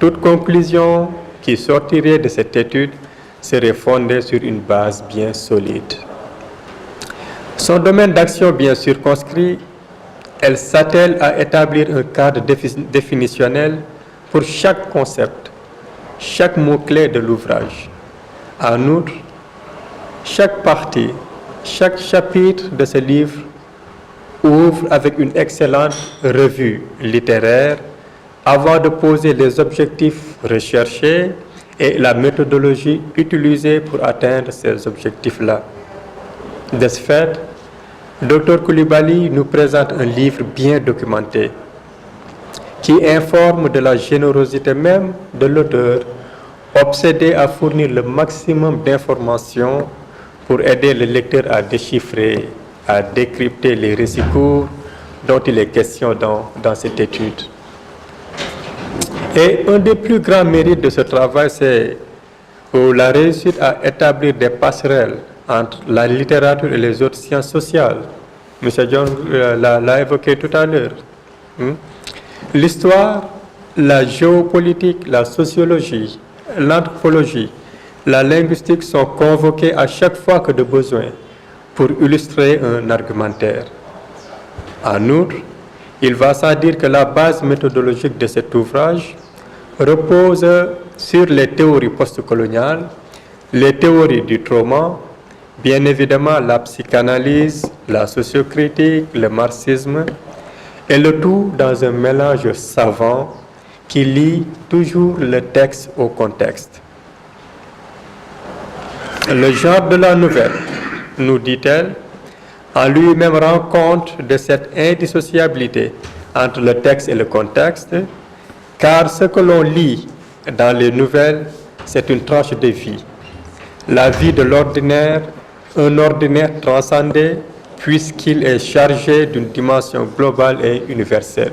toute conclusion qui sortirait de cette étude serait fondée sur une base bien solide. Son domaine d'action bien circonscrit, elle s'attelle à établir un cadre définitionnel pour chaque concept, chaque mot-clé de l'ouvrage. En outre, chaque partie, chaque chapitre de ce livre ouvre avec une excellente revue littéraire avant de poser les objectifs recherchés et la méthodologie utilisée pour atteindre ces objectifs-là. De ce fait, Dr Coulibaly nous présente un livre bien documenté qui informe de la générosité même de l'auteur, obsédé à fournir le maximum d'informations pour aider le lecteur à déchiffrer, à décrypter les récits courts dont il est question dans cette étude. Et un des plus grands mérites de ce travail, c'est la réussite à établir des passerelles entre la littérature et les autres sciences sociales. M. John l'a évoqué tout à l'heure. L'histoire, la géopolitique, la sociologie, l'anthropologie, la linguistique sont convoquées à chaque fois que de besoin pour illustrer un argumentaire. En outre, il va sans dire que la base méthodologique de cet ouvrage repose sur les théories postcoloniales, les théories du trauma, bien évidemment la psychanalyse, la sociocritique, le marxisme, et le tout dans un mélange savant qui lie toujours le texte au contexte. Le genre de la nouvelle, nous dit-elle, en lui-même rend compte de cette indissociabilité entre le texte et le contexte, car ce que l'on lit dans les nouvelles, c'est une tranche de vie. La vie de l'ordinaire, un ordinaire transcendé, puisqu'il est chargé d'une dimension globale et universelle.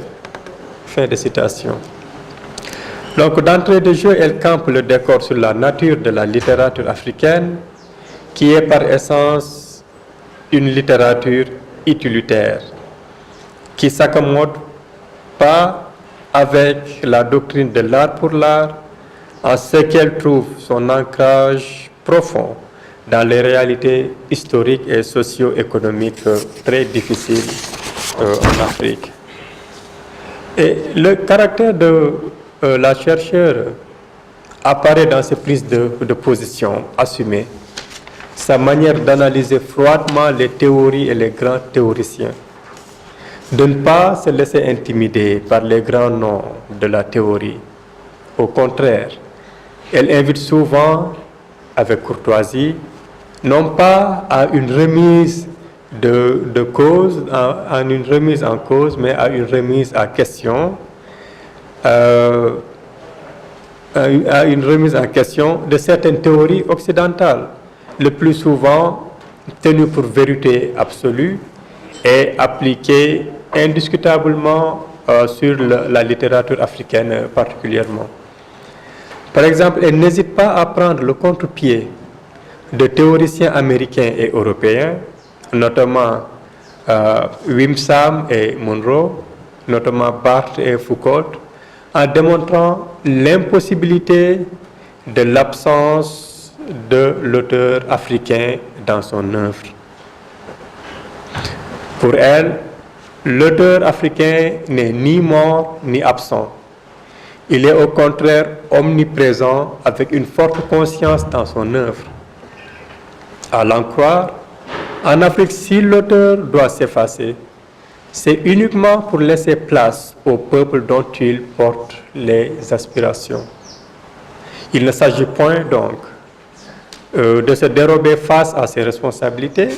Fin de citation. Donc, d'entrée de jeu, elle campe le décor sur la nature de la littérature africaine, qui est par essence une littérature utilitaire, qui ne s'accommode pas avec la doctrine de l'art pour l'art, en ce qu'elle trouve son ancrage profond dans les réalités historiques et socio-économiques très difficiles en Afrique. Et le caractère de la chercheure apparaît dans ses prises de position assumées, sa manière d'analyser froidement les théories et les grands théoriciens, de ne pas se laisser intimider par les grands noms de la théorie. Au contraire, elle invite souvent, avec courtoisie, non pas à une remise de cause, à une remise en cause, mais à une remise en question, à une remise en question de certaines théories occidentales, le plus souvent tenue pour vérité absolue est appliquée indiscutablement sur la littérature africaine particulièrement. Par exemple, elle n'hésite pas à prendre le contre-pied de théoriciens américains et européens, notamment Wim Sam et Monroe, notamment Barthes et Foucault, en démontrant l'impossibilité de l'absence de l'auteur africain dans son œuvre. Pour elle, l'auteur africain n'est ni mort ni absent. Il est au contraire omniprésent avec une forte conscience dans son œuvre. À l'en croire, en Afrique, si l'auteur doit s'effacer, c'est uniquement pour laisser place au peuple dont il porte les aspirations. Il ne s'agit point donc de se dérober face à ses responsabilités,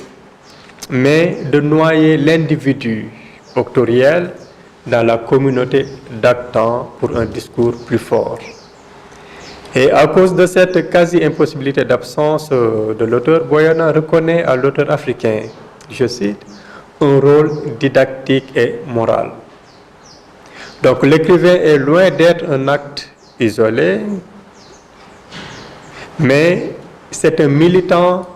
mais de noyer l'individu auctoriel dans la communauté d'actants pour un discours plus fort. Et à cause de cette quasi-impossibilité d'absence de l'auteur, Boyana reconnaît à l'auteur africain, je cite, un rôle didactique et moral. Donc l'écrivain est loin d'être un acte isolé, mais c'est un militant,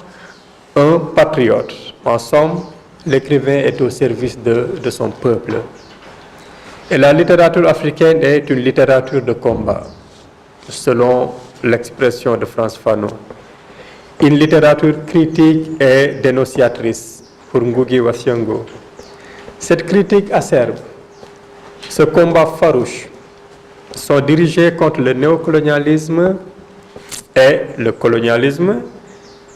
un patriote. En somme, l'écrivain est au service de son peuple. Et la littérature africaine est une littérature de combat, selon l'expression de Frantz Fanon. Une littérature critique et dénonciatrice, pour Ngugi wa Thiong'o. Cette critique acerbe, ce combat farouche, sont dirigés contre le néocolonialisme et le colonialisme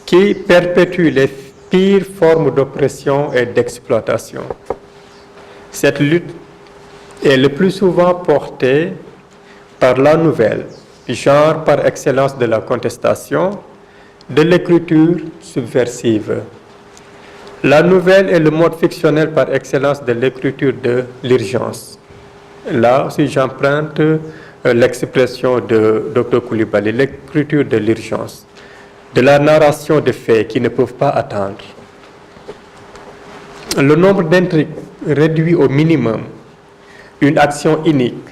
qui perpétuent les pires formes d'oppression et d'exploitation. Cette lutte est le plus souvent portée par la nouvelle, genre par excellence de la contestation, de l'écriture subversive. La nouvelle est le mode fictionnel par excellence de l'écriture de l'urgence. Là aussi, j'emprunte l'expression de Dr Coulibaly, l'écriture de l'urgence, de la narration de faits qui ne peuvent pas attendre. Le nombre d'intrigues réduit au minimum, une action unique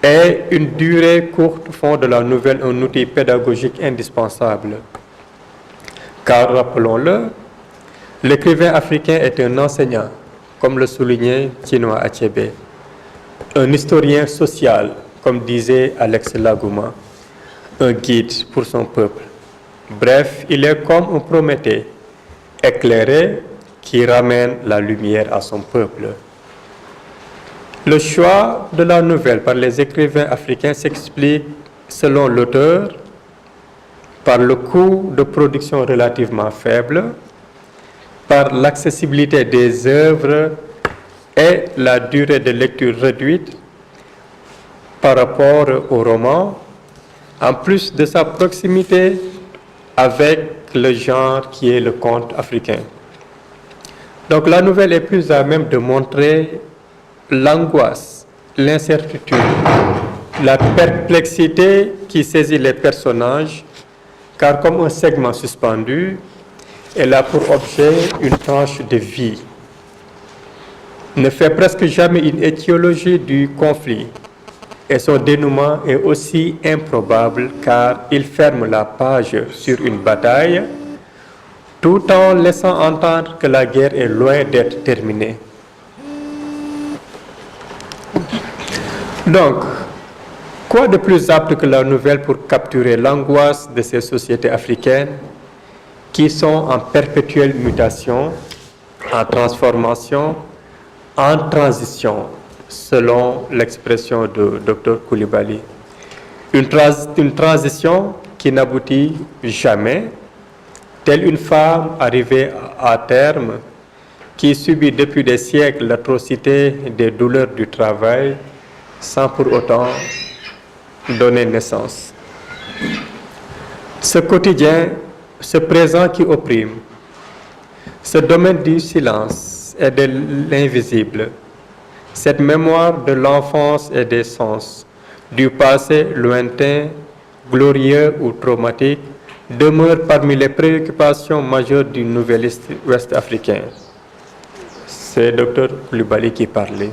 et une durée courte font de la nouvelle un outil pédagogique indispensable. Car, rappelons-le, l'écrivain africain est un enseignant, comme le soulignait Chinua Achebe, un historien social, comme disait Alex Lagouma, un guide pour son peuple. Bref, il est comme un Prométhée, éclairé, qui ramène la lumière à son peuple. Le choix de la nouvelle par les écrivains africains s'explique, selon l'auteur, par le coût de production relativement faible, par l'accessibilité des œuvres et la durée de lecture réduite par rapport au roman, en plus de sa proximité avec le genre qui est le conte africain. Donc la nouvelle est plus à même de montrer l'angoisse, l'incertitude, la perplexité qui saisit les personnages, car comme un segment suspendu, elle a pour objet une tranche de vie. Ne fait presque jamais une étiologie du conflit, et son dénouement est aussi improbable car il ferme la page sur une bataille, tout en laissant entendre que la guerre est loin d'être terminée. Donc, quoi de plus apte que la nouvelle pour capturer l'angoisse de ces sociétés africaines qui sont en perpétuelle mutation, en transformation, en transition, selon l'expression de Dr Coulibaly. Une transition qui n'aboutit jamais, telle une femme arrivée à terme qui subit depuis des siècles l'atrocité des douleurs du travail sans pour autant donner naissance. Ce quotidien, ce présent qui opprime, ce domaine du silence et de l'invisible, cette mémoire de l'enfance et des sens, du passé lointain, glorieux ou traumatique, demeure parmi les préoccupations majeures du nouvel Ouest africain. C'est Dr Coulibaly qui parlait.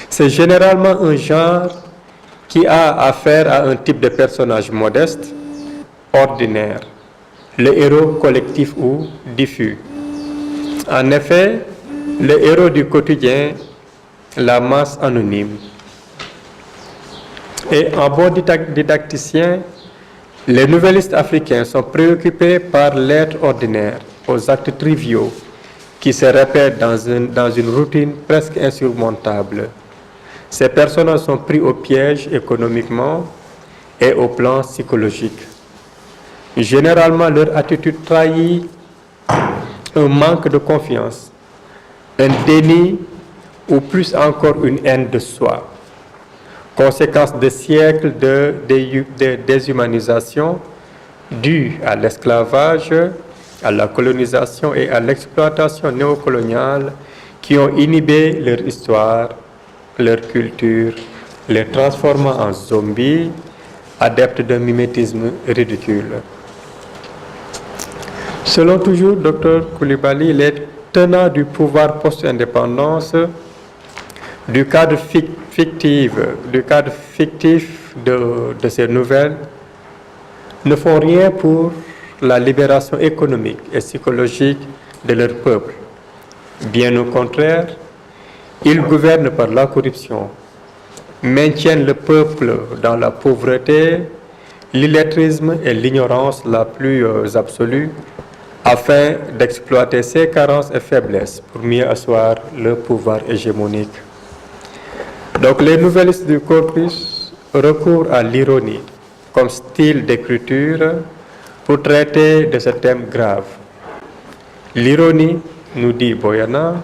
C'est généralement un genre qui a affaire à un type de personnage modeste, ordinaire, le héros collectif ou diffus. En effet, le héros du quotidien, la masse anonyme. Et en bon didacticien, les nouvellistes africains sont préoccupés par l'être ordinaire, aux actes triviaux, qui se répètent dans une routine presque insurmontable. Ces personnages sont pris au piège économiquement et au plan psychologique. Généralement, leur attitude trahit un manque de confiance, un déni ou plus encore une haine de soi. Conséquence de siècles de déshumanisation due à l'esclavage, à la colonisation et à l'exploitation néocoloniale qui ont inhibé leur histoire, leur culture, les transformant en zombies, adeptes d'un mimétisme ridicule. Selon toujours Dr Coulibaly, les tenants du pouvoir post-indépendance, du cadre fictif de ces nouvelles, ne font rien pour la libération économique et psychologique de leur peuple. Bien au contraire, ils gouvernent par la corruption, maintiennent le peuple dans la pauvreté, l'illettrisme et l'ignorance la plus absolue, afin d'exploiter ses carences et faiblesses pour mieux asseoir le pouvoir hégémonique. Donc les nouvellistes du corpus recourent à l'ironie comme style d'écriture pour traiter de ce thème grave. L'ironie, nous dit Boyana,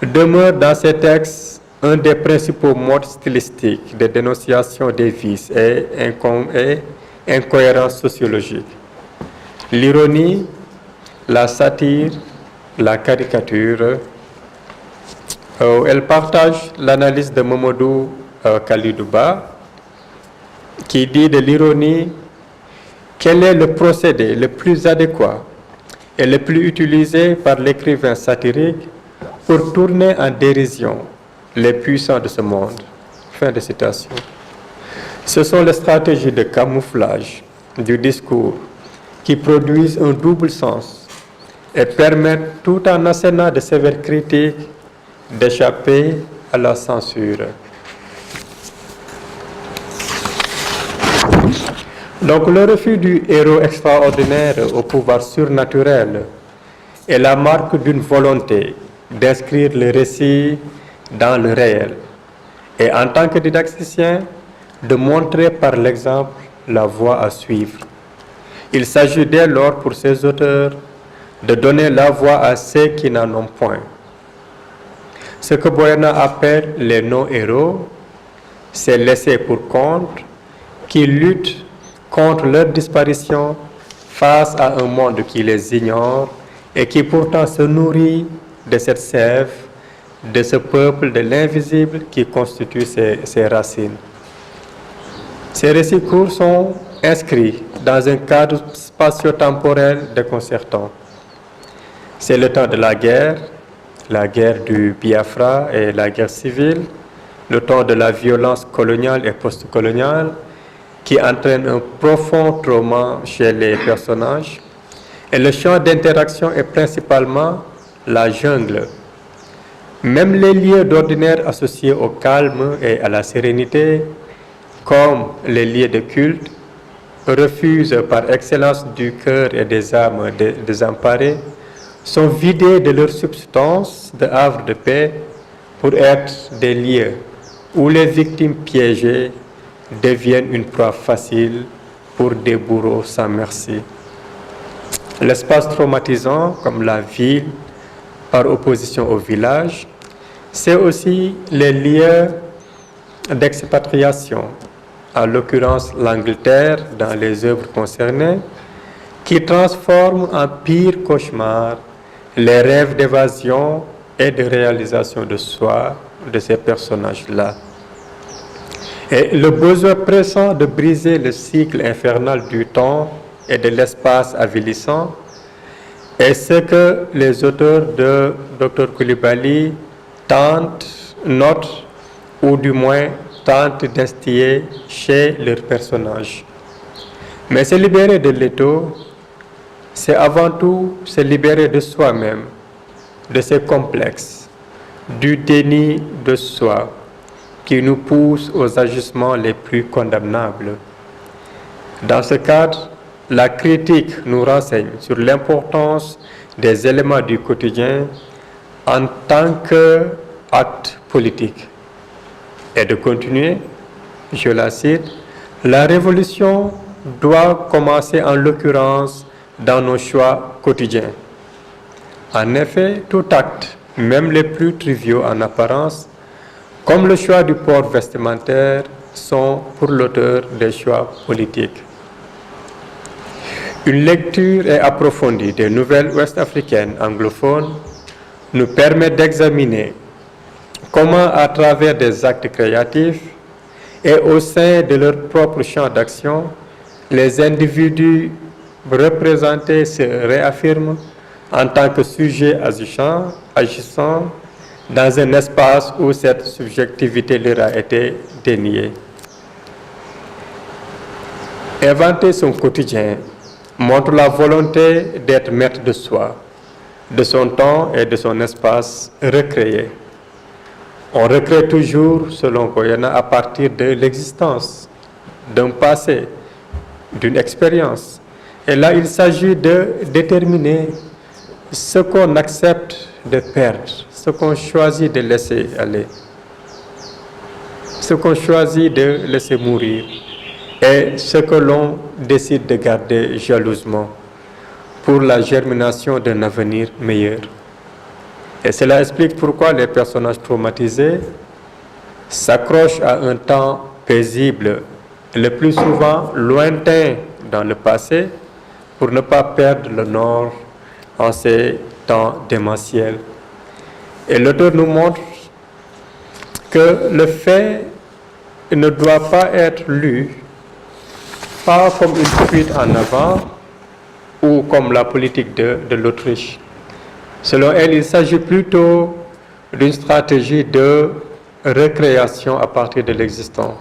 demeure dans ces textes un des principaux modes stylistiques de dénonciation des vices et incohérences sociologiques. L'ironie, la satire, la caricature. Elle partage l'analyse de Mamadou Kalidouba qui dit de l'ironie quel est le procédé le plus adéquat et le plus utilisé par l'écrivain satirique pour tourner en dérision les puissants de ce monde. Fin de citation. Ce sont les stratégies de camouflage du discours qui produisent un double sens et permettent, tout en assénant de sévères critiques, d'échapper à la censure. Donc le refus du héros extraordinaire au pouvoir surnaturel est la marque d'une volonté d'inscrire le récit dans le réel et en tant que didacticien, de montrer par l'exemple la voie à suivre. Il s'agit dès lors pour ces auteurs de donner la voix à ceux qui n'en ont point. Ce que Boyana appelle les non-héros, c'est laissés pour compte qui luttent contre leur disparition face à un monde qui les ignore et qui pourtant se nourrit de cette sève, de ce peuple de l'invisible qui constitue ses racines. Ces récits courts sont inscrits dans un cadre spatio-temporel déconcertant. C'est le temps de la guerre du Biafra et la guerre civile, le temps de la violence coloniale et post-coloniale qui entraîne un profond trauma chez les personnages. Et le champ d'interaction est principalement la jungle. Même les lieux d'ordinaire associés au calme et à la sérénité, comme les lieux de culte, refusent par excellence du cœur et des âmes désemparées, sont vidés de leur substance de havre de paix pour être des lieux où les victimes piégées deviennent une proie facile pour des bourreaux sans merci. L'espace traumatisant, comme la ville, par opposition au village, c'est aussi les lieux d'expatriation, en l'occurrence l'Angleterre dans les œuvres concernées, qui transforment en pire cauchemar les rêves d'évasion et de réalisation de soi de ces personnages-là. Et le besoin pressant de briser le cycle infernal du temps et de l'espace avilissant est ce que les auteurs de Dr Coulibaly notent ou du moins tentent d'instiller chez leurs personnages. Mais se libérer de l'étau, c'est avant tout se libérer de soi-même, de ses complexes, du déni de soi qui nous pousse aux agissements les plus condamnables. Dans ce cadre, la critique nous renseigne sur l'importance des éléments du quotidien en tant qu'acte politique. Et de continuer, je la cite, « La révolution doit commencer en l'occurrence dans nos choix quotidiens. » En effet, tout acte, même les plus triviaux en apparence, comme le choix du port vestimentaire, sont pour l'auteur des choix politiques. Une lecture approfondie des nouvelles ouest-africaines anglophones nous permet d'examiner comment, à travers des actes créatifs et au sein de leur propre champ d'action, les individus représentés se réaffirment en tant que sujets agissant dans un espace où cette subjectivité leur a été déniée. Inventer son quotidien montre la volonté d'être maître de soi, de son temps et de son espace recréé. On recrée toujours, selon Koyana, à partir de l'existence, d'un passé, d'une expérience. Et là, il s'agit de déterminer ce qu'on accepte de perdre, ce qu'on choisit de laisser aller, ce qu'on choisit de laisser mourir et ce que l'on décide de garder jalousement pour la germination d'un avenir meilleur. Et cela explique pourquoi les personnages traumatisés s'accrochent à un temps paisible, le plus souvent lointain dans le passé, pour ne pas perdre le nord en ces temps démentiels. Et l'auteur nous montre que le fait ne doit pas être lu pas comme une fuite en avant ou comme la politique de l'Autriche. Selon elle, il s'agit plutôt d'une stratégie de recréation à partir de l'existant.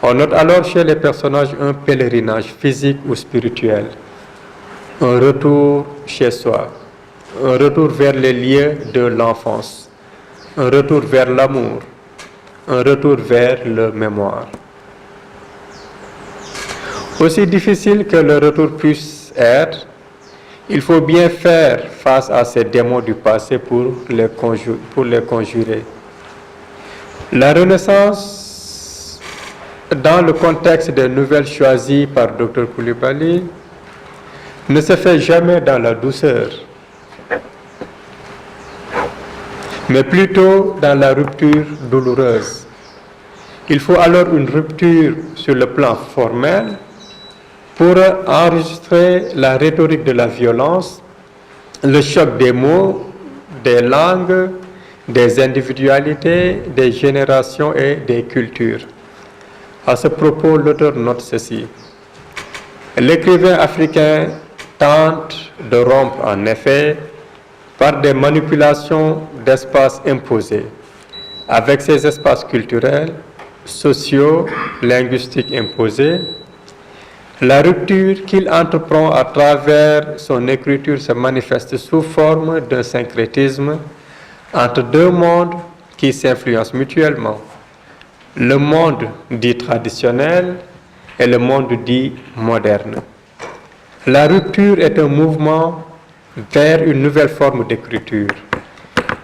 On note alors chez les personnages un pèlerinage physique ou spirituel, un retour chez soi, un retour vers les lieux de l'enfance, un retour vers l'amour, un retour vers le mémoire. Aussi difficile que le retour puisse être, il faut bien faire face à ces démons du passé pour les conjurer. La Renaissance, dans le contexte des nouvelles choisies par Dr Coulibaly, ne se fait jamais dans la douceur, mais plutôt dans la rupture douloureuse. Il faut alors une rupture sur le plan formel pour enregistrer la rhétorique de la violence, le choc des mots, des langues, des individualités, des générations et des cultures. À ce propos, l'auteur note ceci. L'écrivain africain tente de rompre en effet par des manipulations d'espaces imposés, avec ces espaces culturels, sociaux, linguistiques imposés. La rupture qu'il entreprend à travers son écriture se manifeste sous forme d'un syncrétisme entre deux mondes qui s'influencent mutuellement. Le monde dit traditionnel et le monde dit moderne. La rupture est un mouvement vers une nouvelle forme d'écriture,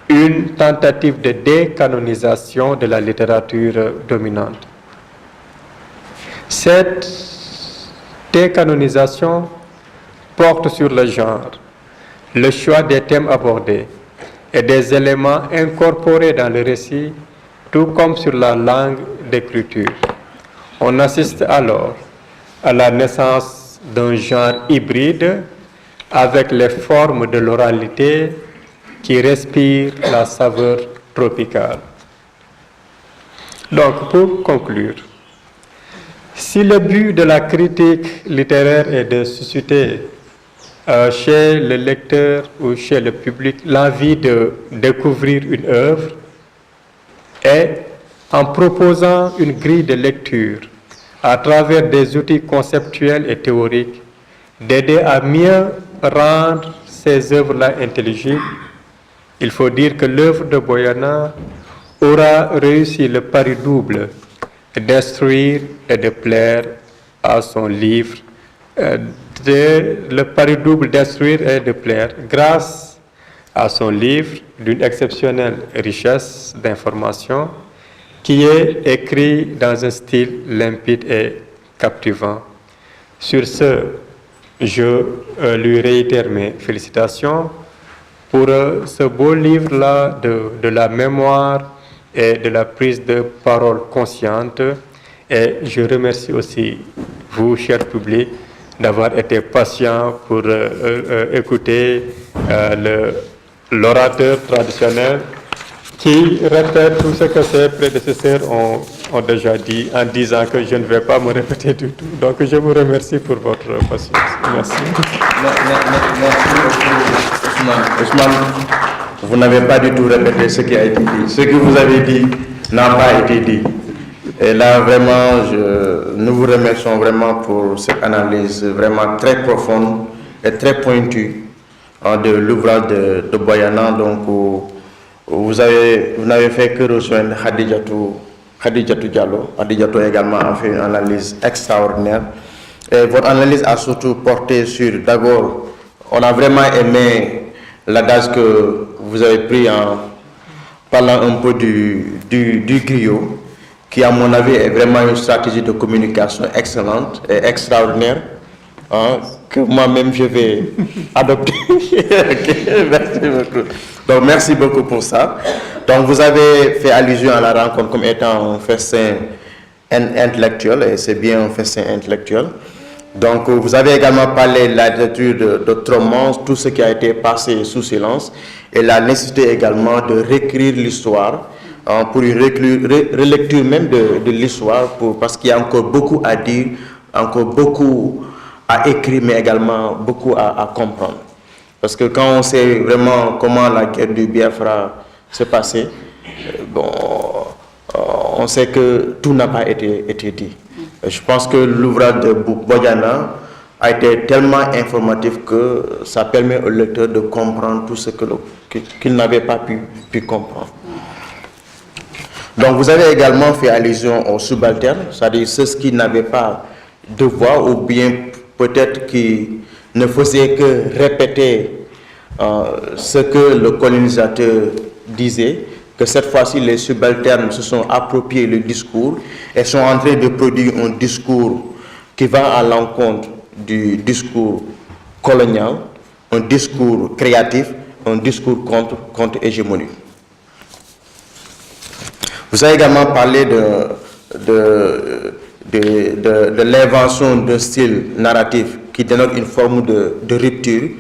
une tentative de décanonisation de la littérature dominante. Cette décanonisation porte sur le genre, le choix des thèmes abordés et des éléments incorporés dans le récit, tout comme sur la langue d'écriture. On assiste alors à la naissance d'un genre hybride avec les formes de l'oralité qui respirent la saveur tropicale. Donc, pour conclure, Si le but de la critique littéraire est de susciter chez le lecteur ou chez le public l'envie de découvrir une œuvre, et en proposant une grille de lecture à travers des outils conceptuels et théoriques, d'aider à mieux rendre ces œuvres-là intelligibles, il faut dire que l'œuvre de Boyana aura réussi le pari double d'instruire et de plaire à son livre, le pari double d'instruire et de plaire grâce à son livre d'une exceptionnelle richesse d'informations qui est écrit dans un style limpide et captivant. Sur ce, je lui réitère mes félicitations pour ce beau livre-là de la mémoire et de la prise de parole consciente. Et je remercie aussi vous, cher public, d'avoir été patient pour écouter l'orateur traditionnel qui répète tout ce que ses prédécesseurs ont déjà dit en disant que je ne vais pas me répéter du tout. Donc je vous remercie pour votre patience. Merci. Merci beaucoup, Ousmane. Vous n'avez pas du tout répété ce qui a été dit. Ce que vous avez dit n'a pas été dit. Et là, vraiment, nous vous remercions vraiment pour cette analyse vraiment très profonde et très pointue de l'ouvrage de Boyana. Donc, vous n'avez fait que rejoindre Khadijatou Diallo. Khadijatou également a fait une analyse extraordinaire. Et votre analyse a surtout porté sur, d'abord, on a vraiment aimé l'adage que vous avez pris en parlant un peu du griot, qui à mon avis est vraiment une stratégie de communication excellente et extraordinaire, hein, que moi-même je vais adopter. Merci beaucoup. Donc merci beaucoup pour ça. Donc vous avez fait allusion à la rencontre comme étant un festin intellectuel, et c'est bien un festin intellectuel. Donc vous avez également parlé de la littérature de Tromans, tout ce qui a été passé sous silence, et la nécessité également de réécrire l'histoire, pour une relecture même de l'histoire, parce qu'il y a encore beaucoup à dire, encore beaucoup à écrire, mais également beaucoup à comprendre. Parce que quand on sait vraiment comment la guerre du Biafra s'est passée, on sait que tout n'a pas été dit. Je pense que l'ouvrage de Boyana a été tellement informatif que ça permet au lecteur de comprendre tout ce qu'il n'avait pas pu comprendre. Donc vous avez également fait allusion aux subalternes, c'est-à-dire ceux qui n'avaient pas de voix ou bien peut-être qui ne faisaient que répéter ce que le colonisateur disait, que cette fois-ci les subalternes se sont appropriés le discours et sont en train de produire un discours qui va à l'encontre du discours colonial, un discours créatif, un discours contre hégémonie. Vous avez également parlé de l'invention d'un style narratif qui dénote une forme de rupture,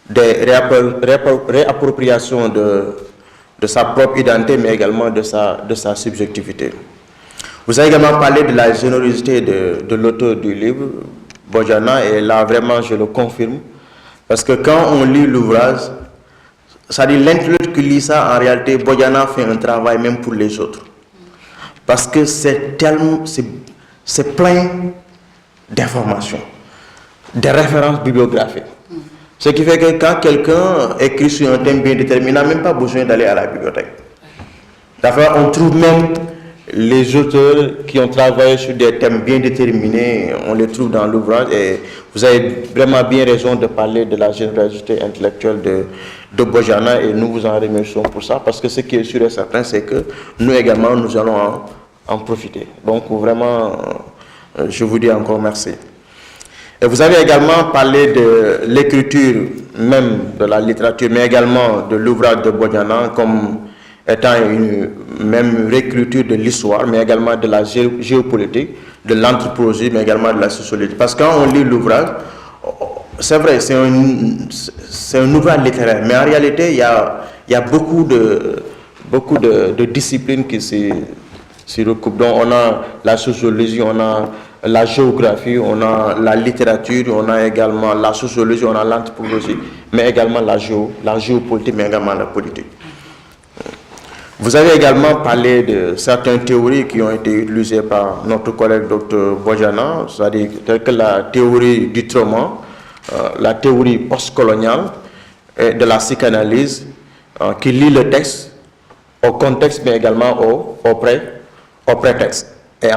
de réappropriation de sa propre identité, mais également de sa subjectivité. Vous avez également parlé de la générosité de l'auteur du livre, Boyana, et là vraiment je le confirme, parce que quand on lit l'ouvrage, c'est-à-dire l'intellectuel qui lit ça, en réalité, Boyana fait un travail même pour les autres. Parce que c'est plein d'informations, de références bibliographiques. Ce qui fait que quand quelqu'un écrit sur un thème bien déterminé, il n'a même pas besoin d'aller à la bibliothèque. D'abord, on trouve même les auteurs qui ont travaillé sur des thèmes bien déterminés, on les trouve dans l'ouvrage, et vous avez vraiment bien raison de parler de la générosité intellectuelle de Boyana, et nous vous en remercions pour ça, parce que ce qui est sûr et certain, c'est que nous également, nous allons en profiter. Donc vraiment, je vous dis encore merci. Et vous avez également parlé de l'écriture même de la littérature, mais également de l'ouvrage de Boyana comme étant une même réécriture de l'histoire, mais également de la géopolitique, de l'anthropologie, mais également de la sociologie. Parce que quand on lit l'ouvrage, c'est vrai, c'est un ouvrage littéraire, mais en réalité, il y a beaucoup de disciplines qui s'y recoupent. Donc on a la sociologie, on a la géographie, on a la littérature, on a également la sociologie, on a l'anthropologie, mais également la géopolitique, mais également la politique. Vous avez également parlé de certaines théories qui ont été utilisées par notre collègue Dr Bojana, c'est-à-dire telles que la théorie du trauma, la théorie postcoloniale et de la psychanalyse, qui lie le texte au contexte, mais également au prétexte. Et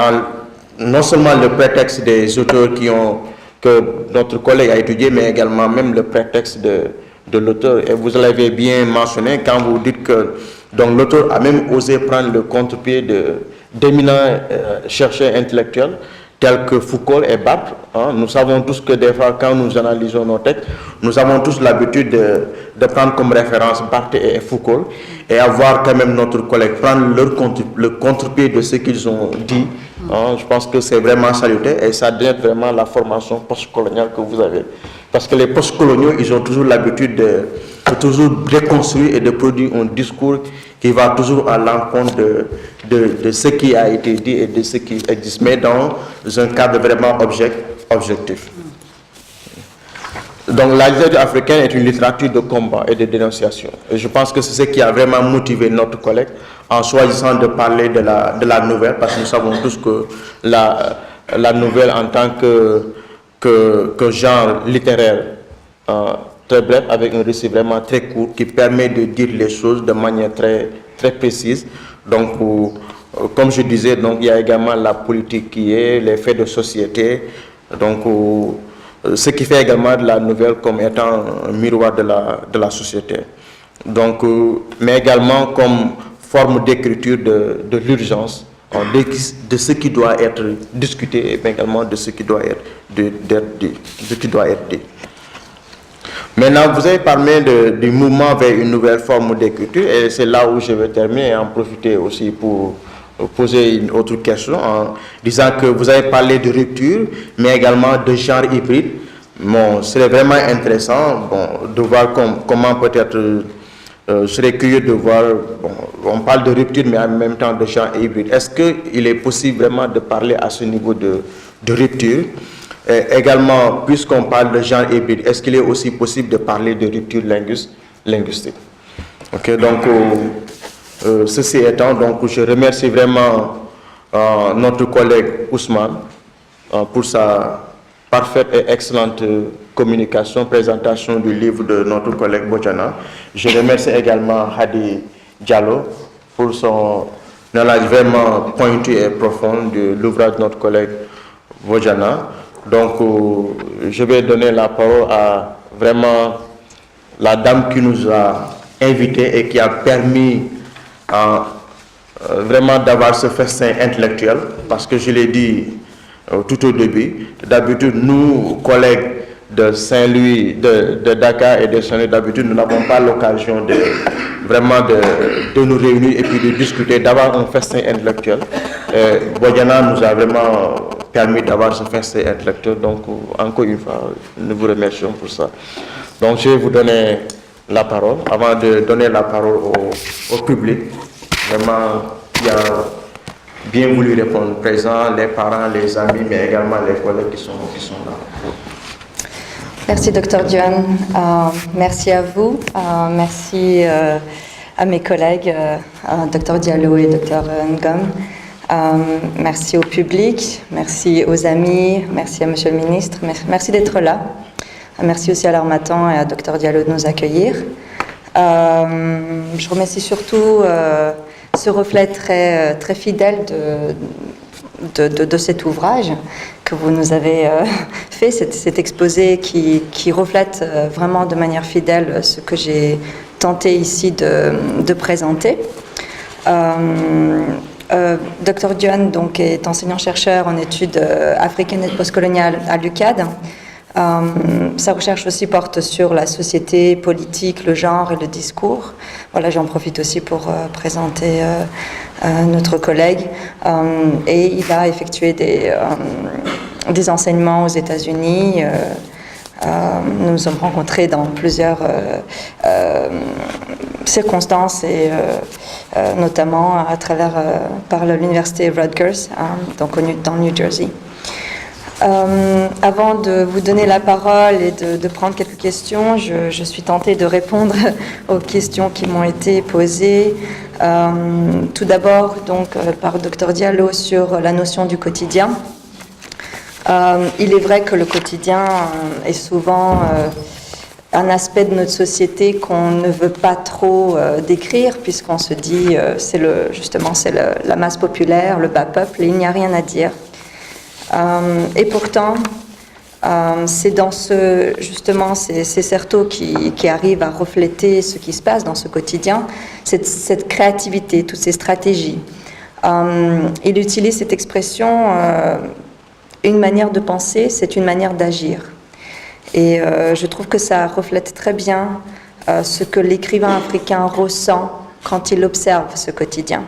non seulement le prétexte des auteurs que notre collègue a étudié, mais également même le prétexte de l'auteur. Et vous l'avez bien mentionné quand vous dites que l'auteur a même osé prendre le contre-pied d'éminents chercheurs intellectuels tels que Foucault et Barthes. Nous savons tous que des fois, quand nous analysons nos textes, nous avons tous l'habitude de prendre comme référence Barthes et Foucault et avoir quand même notre collègue prendre le contre-pied de ce qu'ils ont dit. Je pense que c'est vraiment salutaire et ça donne vraiment la formation postcoloniale que vous avez. Parce que les postcoloniaux, ils ont toujours l'habitude de toujours reconstruire et de produire un discours qui va toujours à l'encontre de ce qui a été dit et de ce qui existe, mais dans un cadre vraiment objectif. Donc la littérature africaine est une littérature de combat et de dénonciation. Et je pense que c'est ce qui a vraiment motivé notre collègue en choisissant de parler de la nouvelle, parce que nous savons tous que la nouvelle en tant que genre littéraire très bref, avec un récit vraiment très court qui permet de dire les choses de manière très, très précise. Donc, comme je disais, il y a également la politique qui est, les faits de société, donc ce qui fait également de la nouvelle comme étant un miroir de la société. Donc, mais également comme forme d'écriture de l'urgence, de ce qui doit être discuté et également de ce qui doit être dit. Maintenant, vous avez parlé du mouvement vers une nouvelle forme d'écriture et c'est là où je vais terminer et en profiter aussi pour poser une autre question en disant que vous avez parlé de rupture, mais également de genre hybride. Bon, c'est vraiment intéressant de voir comment peut-être, je serais curieux de voir, on parle de rupture, mais en même temps de genre hybride. Est-ce qu'il est possible vraiment de parler à ce niveau de rupture? Et également, puisqu'on parle de genre hybride, est-ce qu'il est aussi possible de parler de rupture linguistique? Ok, donc, ceci étant, donc, je remercie vraiment notre collègue Ousmane pour sa parfaite et excellente communication, présentation du livre de notre collègue Bojana. Je remercie également Hadi Diallo pour son analyse vraiment pointue et profonde de l'ouvrage de notre collègue Bojana. Donc, je vais donner la parole à vraiment la dame qui nous a invités et qui a permis vraiment d'avoir ce festin intellectuel, parce que je l'ai dit tout au début, d'habitude, nous, collègues de Saint-Louis, de Dakar et de Saint-Louis, d'habitude, nous n'avons pas l'occasion de nous réunir et puis de discuter, d'avoir un festin intellectuel. Bojana nous a vraiment permis d'avoir ce festin intellectuel. Donc, encore une fois, nous vous remercions pour ça. Donc, je vais vous donner la parole. Avant de donner la parole au public, vraiment, qui a bien voulu répondre présent, les parents, les amis, mais également les collègues qui sont là. Merci, Dr Dione. Merci à vous. Merci à mes collègues, Dr Diallo et Dr Ngom. Merci au public, merci aux amis, merci à Monsieur le Ministre, merci d'être là. Merci aussi à l'Harmattan et à Dr Diallo de nous accueillir. Je remercie surtout ce reflet très, très fidèle de cet ouvrage que vous nous avez fait, cet exposé qui reflète vraiment de manière fidèle ce que j'ai tenté ici de présenter. Dr Dione donc, est enseignant-chercheur en études africaines et postcoloniales à l'UQAD. Sa recherche aussi porte sur la société politique, le genre et le discours. Voilà, j'en profite aussi pour présenter notre collègue. Et il a effectué des enseignements aux États-Unis. Nous nous sommes rencontrés dans plusieurs circonstances et notamment par l'université Rutgers, donc dans New Jersey. Avant de vous donner la parole et de prendre quelques questions, je suis tentée de répondre aux questions qui m'ont été posées. Tout d'abord, donc, par Dr Diallo sur la notion du quotidien. Il est vrai que le quotidien est souvent un aspect de notre société qu'on ne veut pas trop décrire, puisqu'on se dit c'est la masse populaire, le bas peuple, et il n'y a rien à dire. Et pourtant, c'est dans ces cerceaux qui arrivent à refléter ce qui se passe dans ce quotidien, cette créativité, toutes ces stratégies. Il utilise cette expression, une manière de penser, c'est une manière d'agir. Et je trouve que ça reflète très bien ce que l'écrivain africain ressent quand il observe ce quotidien.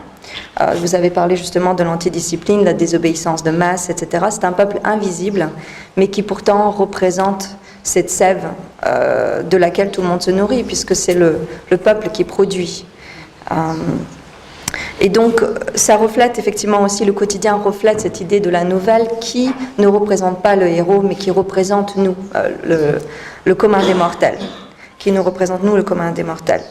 Vous avez parlé justement de l'antidiscipline, la désobéissance de masse, etc. C'est un peuple invisible, mais qui pourtant représente cette sève de laquelle tout le monde se nourrit, puisque c'est le peuple qui produit. Et donc, ça reflète effectivement aussi, le quotidien reflète cette idée de la nouvelle qui ne représente pas le héros, mais qui représente nous, le commun des mortels. Qui nous représente nous, le commun des mortels.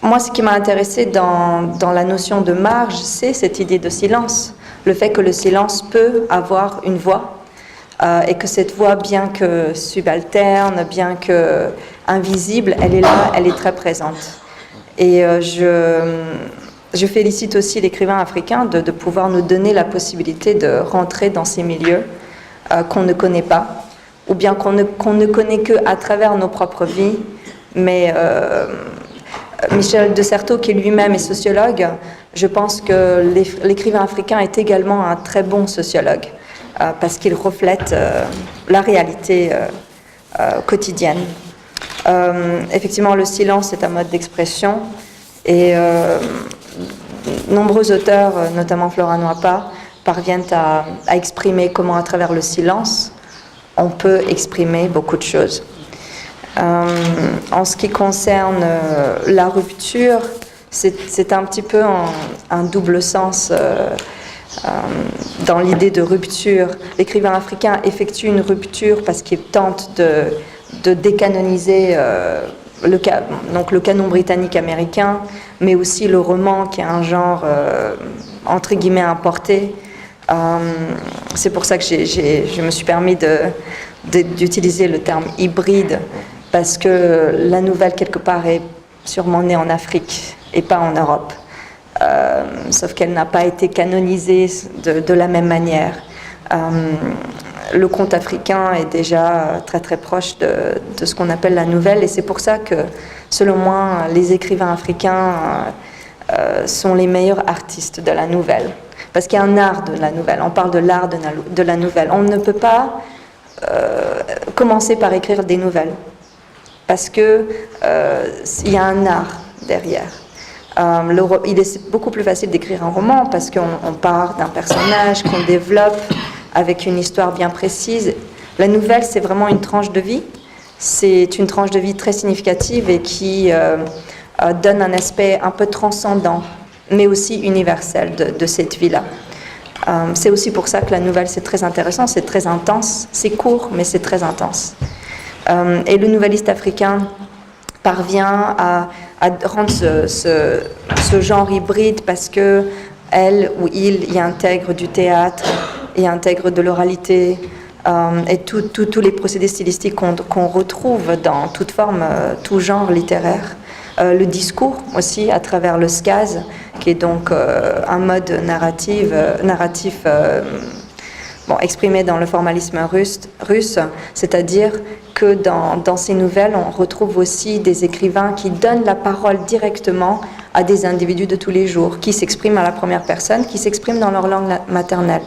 Moi, ce qui m'a intéressée dans la notion de marge, c'est cette idée de silence. Le fait que le silence peut avoir une voix, et que cette voix, bien que subalterne, bien que invisible, elle est là, elle est très présente. Et je félicite aussi l'écrivain africain de pouvoir nous donner la possibilité de rentrer dans ces milieux qu'on ne connaît pas, ou bien qu'on ne connaît qu'à travers nos propres vies. Mais Michel de Certeau, qui lui-même est sociologue, je pense que l'écrivain africain est également un très bon sociologue, parce qu'il reflète la réalité quotidienne. Effectivement, le silence est un mode d'expression et nombreux auteurs, notamment Flora Nwapa, parviennent à exprimer comment, à travers le silence, on peut exprimer beaucoup de choses. En ce qui concerne la rupture, c'est un petit peu un double sens dans l'idée de rupture. L'écrivain africain effectue une rupture parce qu'il tente de décanoniser le canon britannique américain, mais aussi le roman qui est un genre entre guillemets importé. C'est pour ça que je me suis permis d'utiliser le terme hybride, parce que la nouvelle quelque part est sûrement née en Afrique et pas en Europe, sauf qu'elle n'a pas été canonisée de la même manière. Le conte africain est déjà très très proche de ce qu'on appelle la nouvelle, et c'est pour ça que, selon moi, les écrivains africains sont les meilleurs artistes de la nouvelle, parce qu'il y a un art de la nouvelle. On parle de l'art de la nouvelle. On ne peut pas commencer par écrire des nouvelles, parce que il y a un art derrière. Il est beaucoup plus facile d'écrire un roman parce qu'on part d'un personnage qu'on développe avec une histoire bien précise. La nouvelle, c'est vraiment une tranche de vie. C'est une tranche de vie très significative et qui donne un aspect un peu transcendant, mais aussi universel de cette vie-là. C'est aussi pour ça que la nouvelle, c'est très intéressant, c'est très intense. C'est court, mais c'est très intense. Et le nouvelliste africain parvient à rendre ce genre hybride parce que elle ou il y intègre du théâtre, y intègre de l'oralité et tous les procédés stylistiques qu'on retrouve dans toute forme, tout genre littéraire. Le discours aussi à travers le skaz, qui est donc un mode narratif exprimé dans le formalisme russe, c'est-à-dire que dans ces nouvelles, on retrouve aussi des écrivains qui donnent la parole directement à des individus de tous les jours, qui s'expriment à la première personne, qui s'expriment dans leur langue maternelle.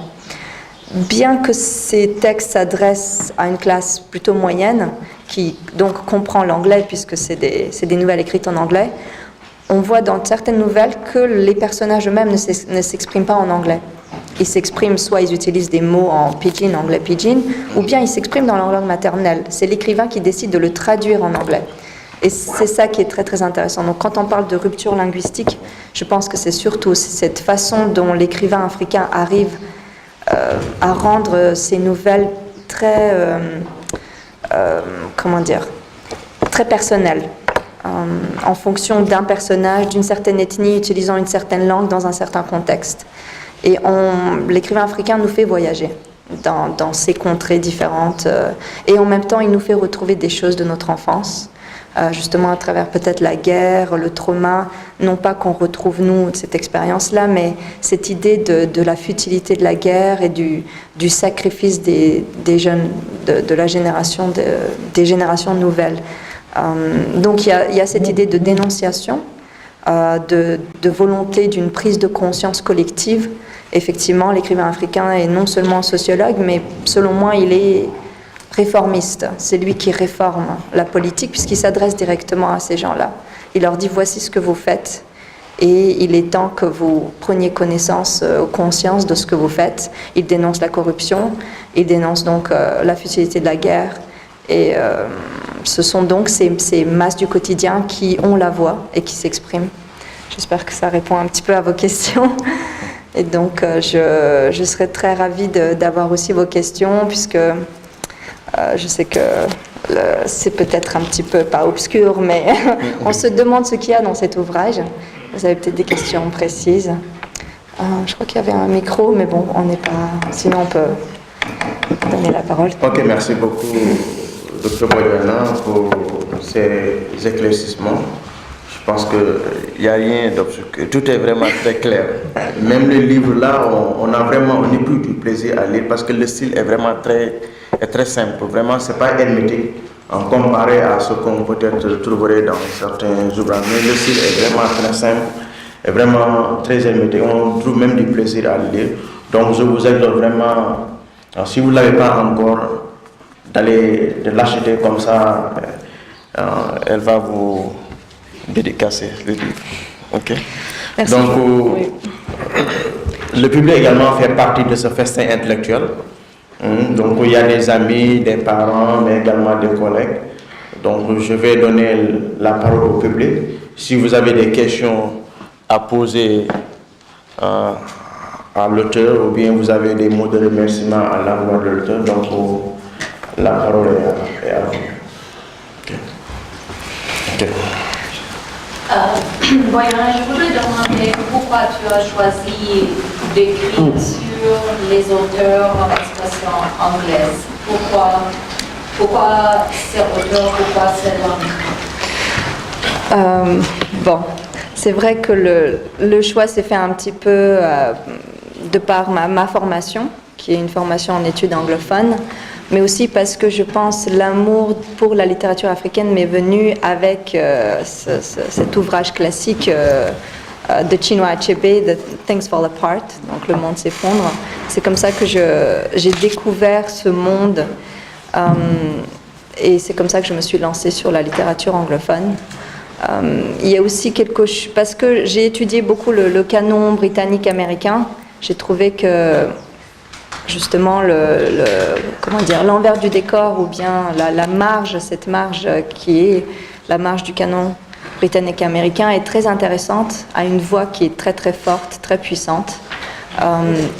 Bien que ces textes s'adressent à une classe plutôt moyenne, qui donc comprend l'anglais, puisque c'est des nouvelles écrites en anglais, on voit dans certaines nouvelles que les personnages eux-mêmes ne s'expriment pas en anglais. Ils s'expriment, soit ils utilisent des mots en pidgin, anglais pidgin, ou bien ils s'expriment dans leur langue maternelle. C'est l'écrivain qui décide de le traduire en anglais. Et c'est ça qui est très très intéressant. Donc quand on parle de rupture linguistique, je pense que c'est surtout cette façon dont l'écrivain africain arrive à rendre ces nouvelles très, très personnelles, en fonction d'un personnage, d'une certaine ethnie, utilisant une certaine langue dans un certain contexte. Et l'écrivain africain nous fait voyager dans ces contrées différentes, et en même temps, il nous fait retrouver des choses de notre enfance, justement à travers peut-être la guerre, le trauma, non pas qu'on retrouve nous cette expérience-là, mais cette idée de la futilité de la guerre et du sacrifice des jeunes, de la génération, des générations nouvelles. Donc il y a cette idée de dénonciation, de volonté d'une prise de conscience collective. Effectivement, l'écrivain africain est non seulement sociologue, mais selon moi, il est réformiste. C'est lui qui réforme la politique puisqu'il s'adresse directement à ces gens-là. Il leur dit voici ce que vous faites et il est temps que vous preniez conscience de ce que vous faites. Il dénonce la corruption, il dénonce donc la futilité de la guerre et ce sont donc ces masses du quotidien qui ont la voix et qui s'expriment. J'espère que ça répond un petit peu à vos questions. Et donc je serais très ravie d'avoir aussi vos questions puisque je sais que c'est peut-être un petit peu pas obscur, mais on se demande ce qu'il y a dans cet ouvrage. Vous avez peut-être des questions précises. Je crois qu'il y avait un micro, mais bon, on n'est pas. Sinon, on peut donner la parole. Ok, merci beaucoup, Dr Bodiana, pour ces éclaircissements. Je pense qu'il n'y a rien d'obscur. Tout est vraiment très clair. Même le livre là, on éprouve du plaisir à lire parce que le style est vraiment très simple. Vraiment, c'est pas hermétique en comparé à ce qu'on peut-être trouverait dans certains ouvrages. Mais le style est vraiment très simple et vraiment très hermétique. On trouve même du plaisir à lire. Donc, je vous aide vraiment, si vous ne l'avez pas encore, de l'acheter comme ça. Elle va vous dédicacer le livre. Ok. Merci. Donc, le public également fait partie de ce festin intellectuel. Donc, il y a des amis, des parents, mais également des collègues. Donc, je vais donner la parole au public. Si vous avez des questions à poser à l'auteur ou bien vous avez des mots de remerciement à l'endroit de l'auteur, donc la parole est à vous. Okay. Okay. Bodiana, je voudrais demander pourquoi tu as choisi d'écrire sur les auteurs en expression anglaise. Pourquoi ces auteurs, pourquoi cette langue? Bon, c'est vrai que le choix s'est fait un petit peu de par ma formation, qui est une formation en études anglophones, mais aussi parce que je pense l'amour pour la littérature africaine m'est venu avec cet ouvrage classique de Chinua Achebe, The Things Fall Apart, donc Le monde s'effondre. C'est comme ça que j'ai découvert ce monde et c'est comme ça que je me suis lancée sur la littérature anglophone. Il y a aussi parce que j'ai étudié beaucoup le canon britannique-américain, j'ai trouvé que justement l'envers du décor ou bien la marge, cette marge qui est la marge du canon britannique-américain est très intéressante, a une voix qui est très très forte, très puissante.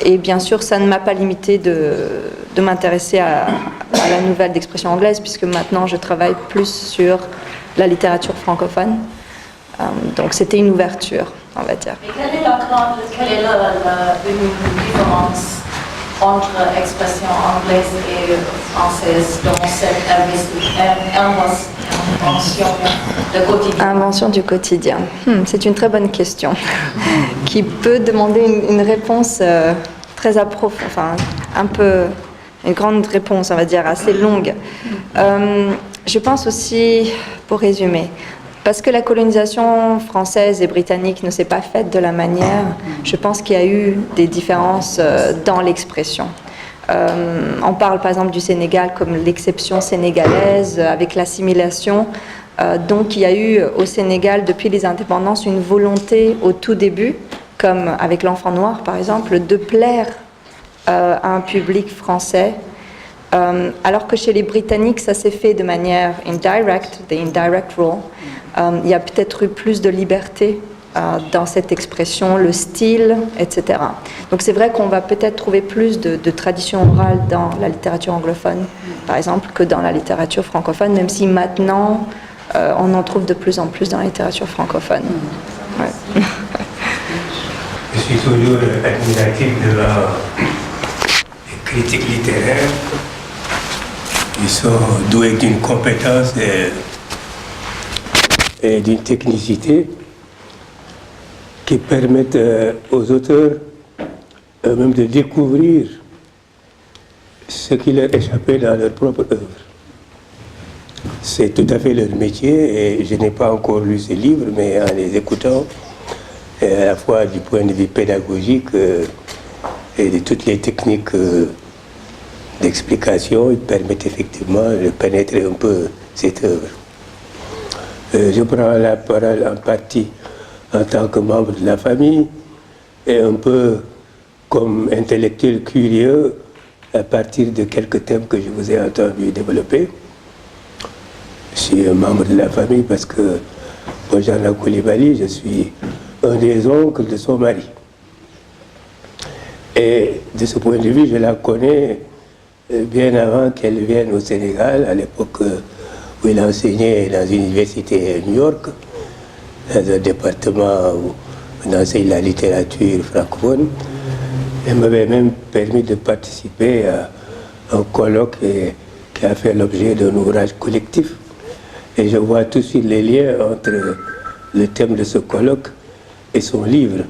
Et bien sûr, ça ne m'a pas limité de m'intéresser à la nouvelle d'expression anglaise puisque maintenant je travaille plus sur la littérature francophone. Donc c'était une ouverture, on va dire. Et quelle est la différence entre expression anglaise et française dans cette invention du quotidien? Invention du quotidien. C'est une très bonne question qui peut demander une réponse très approfondie, enfin un peu une grande réponse, on va dire, assez longue. Je pense aussi, pour résumer, parce que la colonisation française et britannique ne s'est pas faite de la manière, je pense qu'il y a eu des différences dans l'expression. On parle par exemple du Sénégal comme l'exception sénégalaise avec l'assimilation. Donc il y a eu au Sénégal depuis les indépendances une volonté au tout début, comme avec l'Enfant noir par exemple, de plaire à un public français. Alors que chez les Britanniques, ça s'est fait de manière indirect, the indirect rule. Il y a peut-être eu plus de liberté dans cette expression, le style, etc. Donc c'est vrai qu'on va peut-être trouver plus de tradition orale dans la littérature anglophone, par exemple, que dans la littérature francophone, même si maintenant, on en trouve de plus en plus dans la littérature francophone. Ouais. Je suis toujours admiratif de la critique littéraire. Ils sont doués d'une compétence et d'une technicité qui permettent aux auteurs même de découvrir ce qui leur échappait dans leur propre œuvre. C'est tout à fait leur métier et je n'ai pas encore lu ces livres, mais en les écoutant, à la fois du point de vue pédagogique et de toutes les techniques d'explication, ils permettent effectivement de pénétrer un peu cette œuvre. Je prends la parole en partie en tant que membre de la famille et un peu comme intellectuel curieux à partir de quelques thèmes que je vous ai entendu développer. Je suis un membre de la famille parce que Bojana Coulibaly, je suis un des oncles de son mari. Et de ce point de vue, je la connais bien avant qu'elle vienne au Sénégal, à l'époque où il enseignait dans une université à New York, dans un département où on enseigne la littérature francophone. Elle m'avait même permis de participer à un colloque qui a fait l'objet d'un ouvrage collectif. Et je vois tout de suite les liens entre le thème de ce colloque et son livre.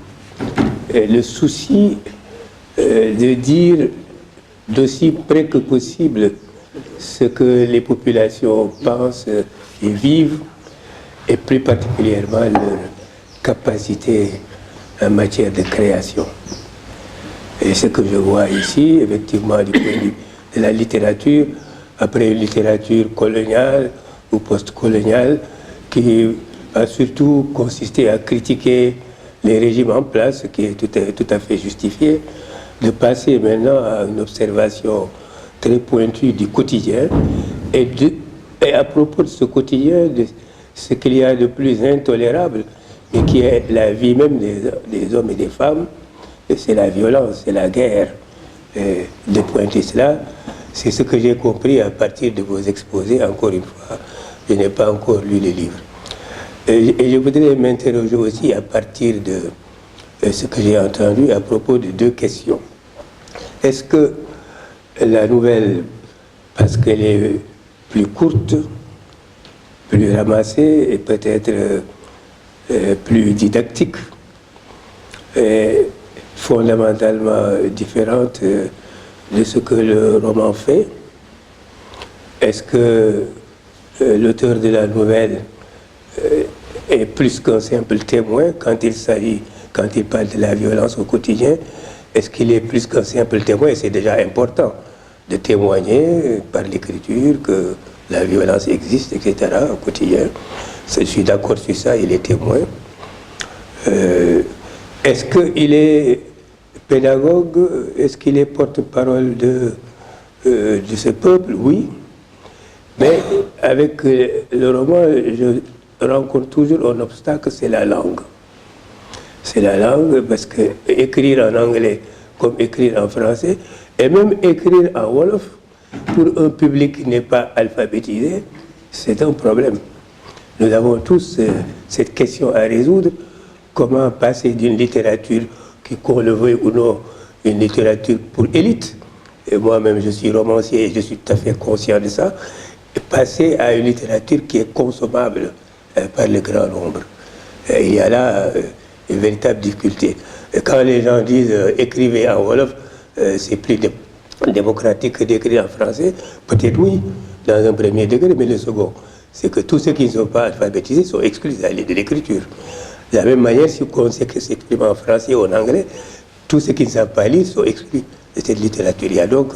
Et le souci de dire d'aussi près que possible ce que les populations pensent et vivent, et plus particulièrement leur capacité en matière de création. Et ce que je vois ici, effectivement, du point de vue de la littérature, après une littérature coloniale ou post-coloniale, qui a surtout consisté à critiquer les régimes en place, ce qui est tout à fait justifié, de passer maintenant à une observation très pointue du quotidien, et à propos de ce quotidien, de ce qu'il y a de plus intolérable, et qui est la vie même des hommes et des femmes, et c'est la violence, c'est la guerre. Et de pointer cela, c'est ce que j'ai compris à partir de vos exposés. Encore une fois, je n'ai pas encore lu les livres. Et je voudrais m'interroger aussi à partir de ce que j'ai entendu à propos de deux questions. Est-ce que la nouvelle, parce qu'elle est plus courte, plus ramassée et peut-être plus didactique, est fondamentalement différente de ce que le roman fait? Est-ce que l'auteur de la nouvelle est plus qu'un simple témoin quand il parle de la violence au quotidien? Est-ce qu'il est plus qu'un simple témoin? Et c'est déjà important de témoigner par l'écriture que la violence existe, etc. au quotidien. Je suis d'accord sur ça, il est témoin. Est-ce qu'il est pédagogue? Est-ce qu'il est porte-parole de ce peuple? Oui. Mais avec le roman, je rencontre toujours un obstacle, c'est la langue. C'est la langue parce que écrire en anglais comme écrire en français, et même écrire en wolof, pour un public qui n'est pas alphabétisé, c'est un problème. Nous avons tous cette question à résoudre, comment passer d'une littérature qui, qu'on le veuille ou non, une littérature pour élite, et moi-même je suis romancier et je suis tout à fait conscient de ça, et passer à une littérature qui est consommable par le grand nombre. Et il y a là une véritable difficulté. Et quand les gens disent écrivez en wolof, c'est plus démocratique que d'écrire en français, peut-être oui, dans un premier degré, mais le second, c'est que tous ceux qui ne sont pas alphabétisés sont exclus de l'écriture. De la même manière, si on sait que s'exprime en français ou en anglais, tous ceux qui ne savent pas lire sont exclus de cette littérature. Il y a donc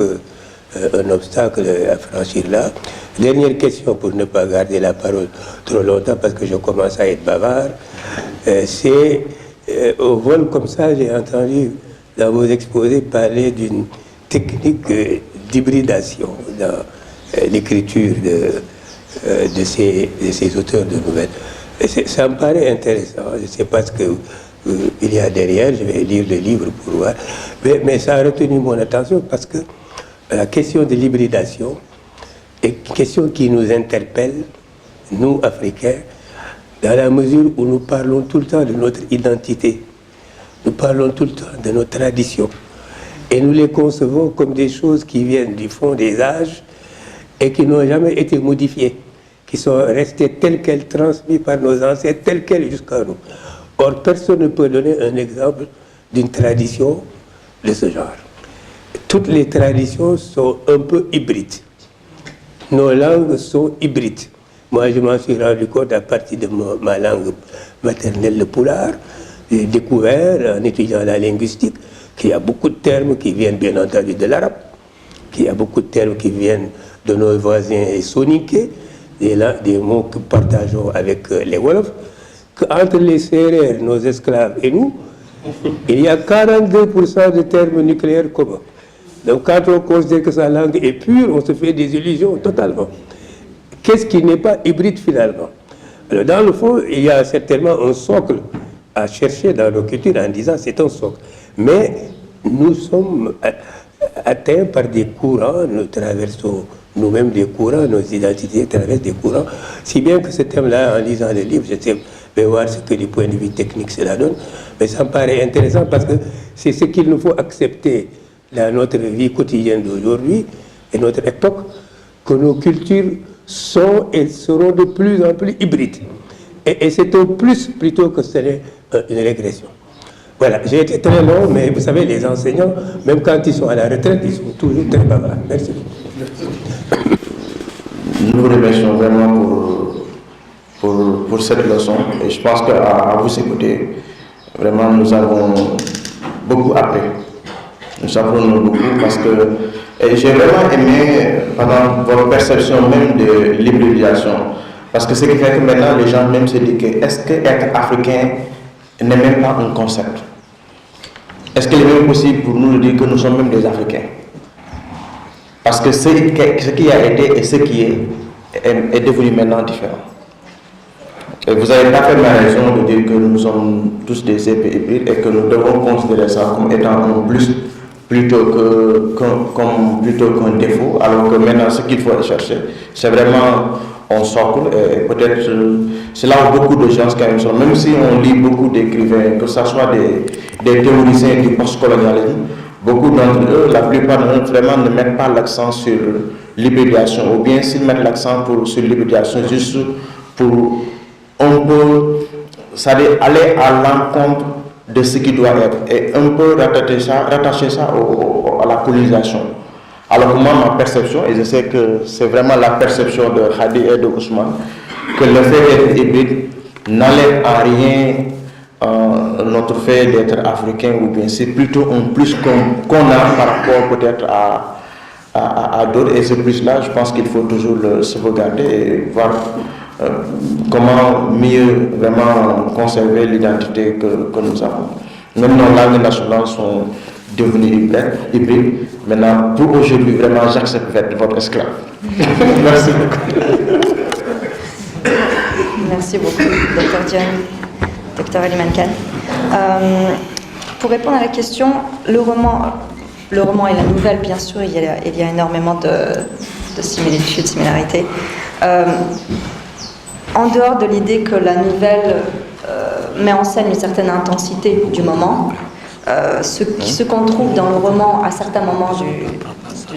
un obstacle à franchir là. Dernière question, pour ne pas garder la parole trop longtemps, parce que je commence à être bavard, c'est au vol comme ça, j'ai entendu dans vos exposés parler d'une technique d'hybridation dans l'écriture de ces auteurs de nouvelles. Ça me paraît intéressant. Je ne sais pas ce qu'il y a derrière. Je vais lire le livre pour voir. Mais ça a retenu mon attention parce que la question de l'hybridation est une question qui nous interpelle, nous, Africains, dans la mesure où nous parlons tout le temps de notre identité. Nous parlons tout le temps de nos traditions. Et nous les concevons comme des choses qui viennent du fond des âges et qui n'ont jamais été modifiées, qui sont restées telles quelles, transmises par nos ancêtres, telles quelles jusqu'à nous. Or, personne ne peut donner un exemple d'une tradition de ce genre. Toutes les traditions sont un peu hybrides. Nos langues sont hybrides. Moi, je m'en suis rendu compte à partir de ma langue maternelle, le pulaar. J'ai découvert, en étudiant la linguistique, qu'il y a beaucoup de termes qui viennent bien entendu de l'arabe, qu'il y a beaucoup de termes qui viennent de nos voisins soninké, des mots que partageons avec les Wolofs, qu'entre les Sérères, nos esclaves et nous, il y a 42% de termes nucléaires communs. Donc quand on considère que sa langue est pure, on se fait des illusions totalement. Qu'est-ce qui n'est pas hybride finalement? Alors dans le fond, il y a certainement un socle à chercher dans nos cultures en disant c'est un socle. Mais nous sommes atteints par des courants, nous traversons nous-mêmes des courants, nos identités traversent des courants, si bien que ce thème-là, en lisant le livre, je vais voir ce que du point de vue technique cela donne, mais ça me paraît intéressant parce que c'est ce qu'il nous faut accepter dans notre vie quotidienne d'aujourd'hui et notre époque, que nos cultures sont et seront de plus en plus hybrides. Et c'est un plus plutôt que ce n'est une régression. Voilà, j'ai été très long, mais vous savez, les enseignants, même quand ils sont à la retraite, ils sont toujours très bavards. Merci. Nous vous remercions vraiment pour cette leçon. Et je pense qu'à vous écouter, vraiment, nous avons beaucoup appris. Nous apprenons beaucoup parce que j'ai vraiment aimé pendant votre perception même de l'hybridisation. Parce que ce qui fait que maintenant, les gens même se disent que est-ce qu'être africain n'est même pas un concept? Est-ce qu'il est même possible pour nous de dire que nous sommes même des Africains? Parce que ce qui a été et ce qui est devenu maintenant différent. Et vous avez parfaitement raison de dire que nous sommes tous des épées hybrides et que nous devons considérer ça comme étant un plus plutôt qu'un défaut, alors que maintenant ce qu'il faut rechercher, c'est vraiment un socle et peut-être c'est là où beaucoup de gens quand même sont, même si on lit beaucoup d'écrivains, que ce soit des théoriciens du postcolonialisme, beaucoup d'entre eux, la plupart d'entre eux vraiment ne mettent pas l'accent sur l'hybridation, ou bien s'ils mettent l'accent sur l'hybridation juste pour un peu, c'est-à-dire aller à l'encontre de ce qui doit être et un peu rattacher ça à la colonisation. Alors que moi, ma perception, et je sais que c'est vraiment la perception de Hadi et de Ousmane, que le fait d'être hybride n'enlève en rien notre fait d'être africain, ou bien c'est plutôt un plus qu'on a par rapport peut-être à d'autres, et ce plus-là, je pense qu'il faut toujours le sauvegarder et voir comment mieux vraiment conserver l'identité que nous avons. Même nos langues nationales sont devenues hybrides. Maintenant, pour aujourd'hui, vraiment, j'accepte d'être votre esclave. Merci beaucoup. Merci beaucoup, Dr. John, Dr. Ali Mankan. Pour répondre à la question, le roman et la nouvelle, bien sûr, il y a énormément de similitudes, de similarités. En dehors de l'idée que la nouvelle met en scène une certaine intensité du moment, ce qu'on trouve dans le roman à certains moments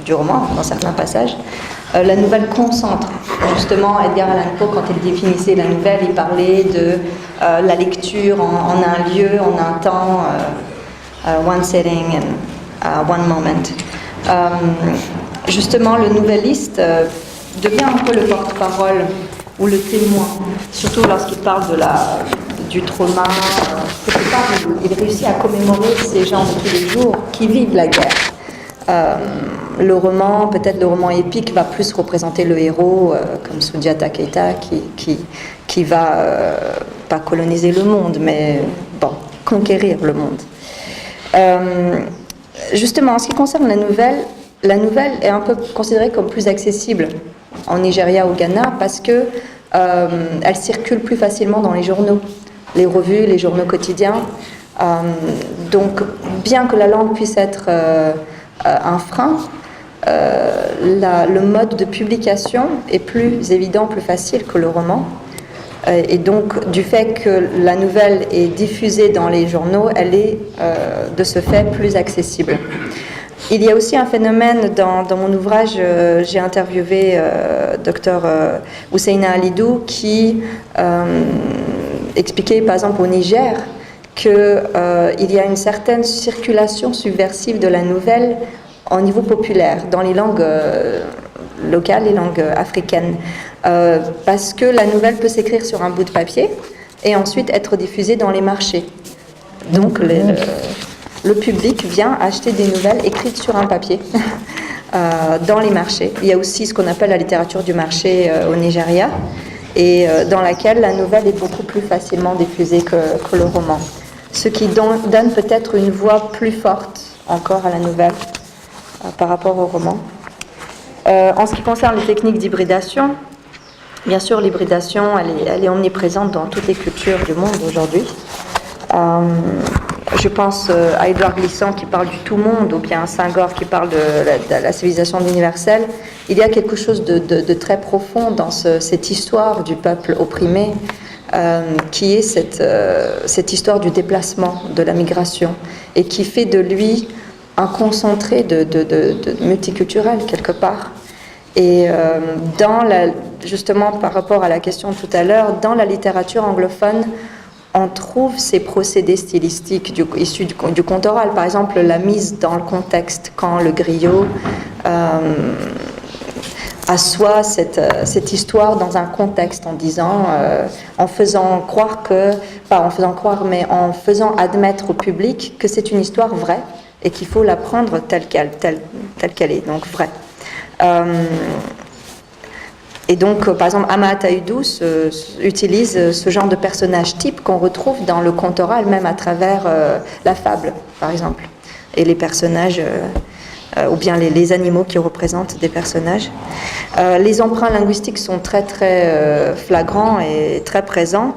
du roman, dans certains passages, la nouvelle concentre. Justement, Edgar Allan Poe, quand il définissait la nouvelle, il parlait de la lecture en un lieu, en un temps, one setting and one moment. Justement, le nouvelliste devient un peu le porte-parole ou le témoin, surtout lorsqu'il parle du trauma. Quelque part, il réussit à commémorer ces gens de tous les jours qui vivent la guerre. Le roman, peut-être le roman épique, va plus représenter le héros, comme Soundiata Keita, qui va pas coloniser le monde, mais bon, conquérir le monde. Justement, en ce qui concerne la nouvelle est un peu considérée comme plus accessible en Nigeria ou Ghana parce que elle circule plus facilement dans les journaux, les revues, les journaux quotidiens. Donc, bien que la langue puisse être un frein, le mode de publication est plus évident, plus facile que le roman. Et donc, du fait que la nouvelle est diffusée dans les journaux, elle est de ce fait plus accessible. Il y a aussi un phénomène dans mon ouvrage, j'ai interviewé Dr Husseina Alidou qui expliquait par exemple au Niger qu'il y a une certaine circulation subversive de la nouvelle au niveau populaire, dans les langues locales, les langues africaines, parce que la nouvelle peut s'écrire sur un bout de papier et ensuite être diffusée dans les marchés. Donc le public vient acheter des nouvelles écrites sur un papier dans les marchés. Il y a aussi ce qu'on appelle la littérature du marché au Nigeria, et dans laquelle la nouvelle est beaucoup plus facilement diffusée que le roman. Ce qui donne peut-être une voix plus forte encore à la nouvelle par rapport au roman. En ce qui concerne les techniques d'hybridation, bien sûr, l'hybridation, elle est omniprésente dans toutes les cultures du monde aujourd'hui. Je pense à Édouard Glissant qui parle du tout monde, ou bien à Senghor qui parle de la civilisation universelle. Il y a quelque chose de très profond dans cette histoire du peuple opprimé, qui est cette histoire du déplacement, de la migration, et qui fait de lui un concentré de multiculturel quelque part. Et justement par rapport à la question tout à l'heure, dans la littérature anglophone, on trouve ces procédés stylistiques issus du conte oral. Par exemple, la mise dans le contexte, quand le griot assoit cette histoire dans un contexte en disant, en faisant croire mais en faisant admettre au public que c'est une histoire vraie et qu'il faut la prendre telle qu'elle est, donc vraie. Et donc, par exemple, Ama Taïdou utilise ce genre de personnage type qu'on retrouve dans le conte oral, même à travers la fable, par exemple, et les personnages, ou bien les animaux qui représentent des personnages. Les emprunts linguistiques sont très, très flagrants et très présents.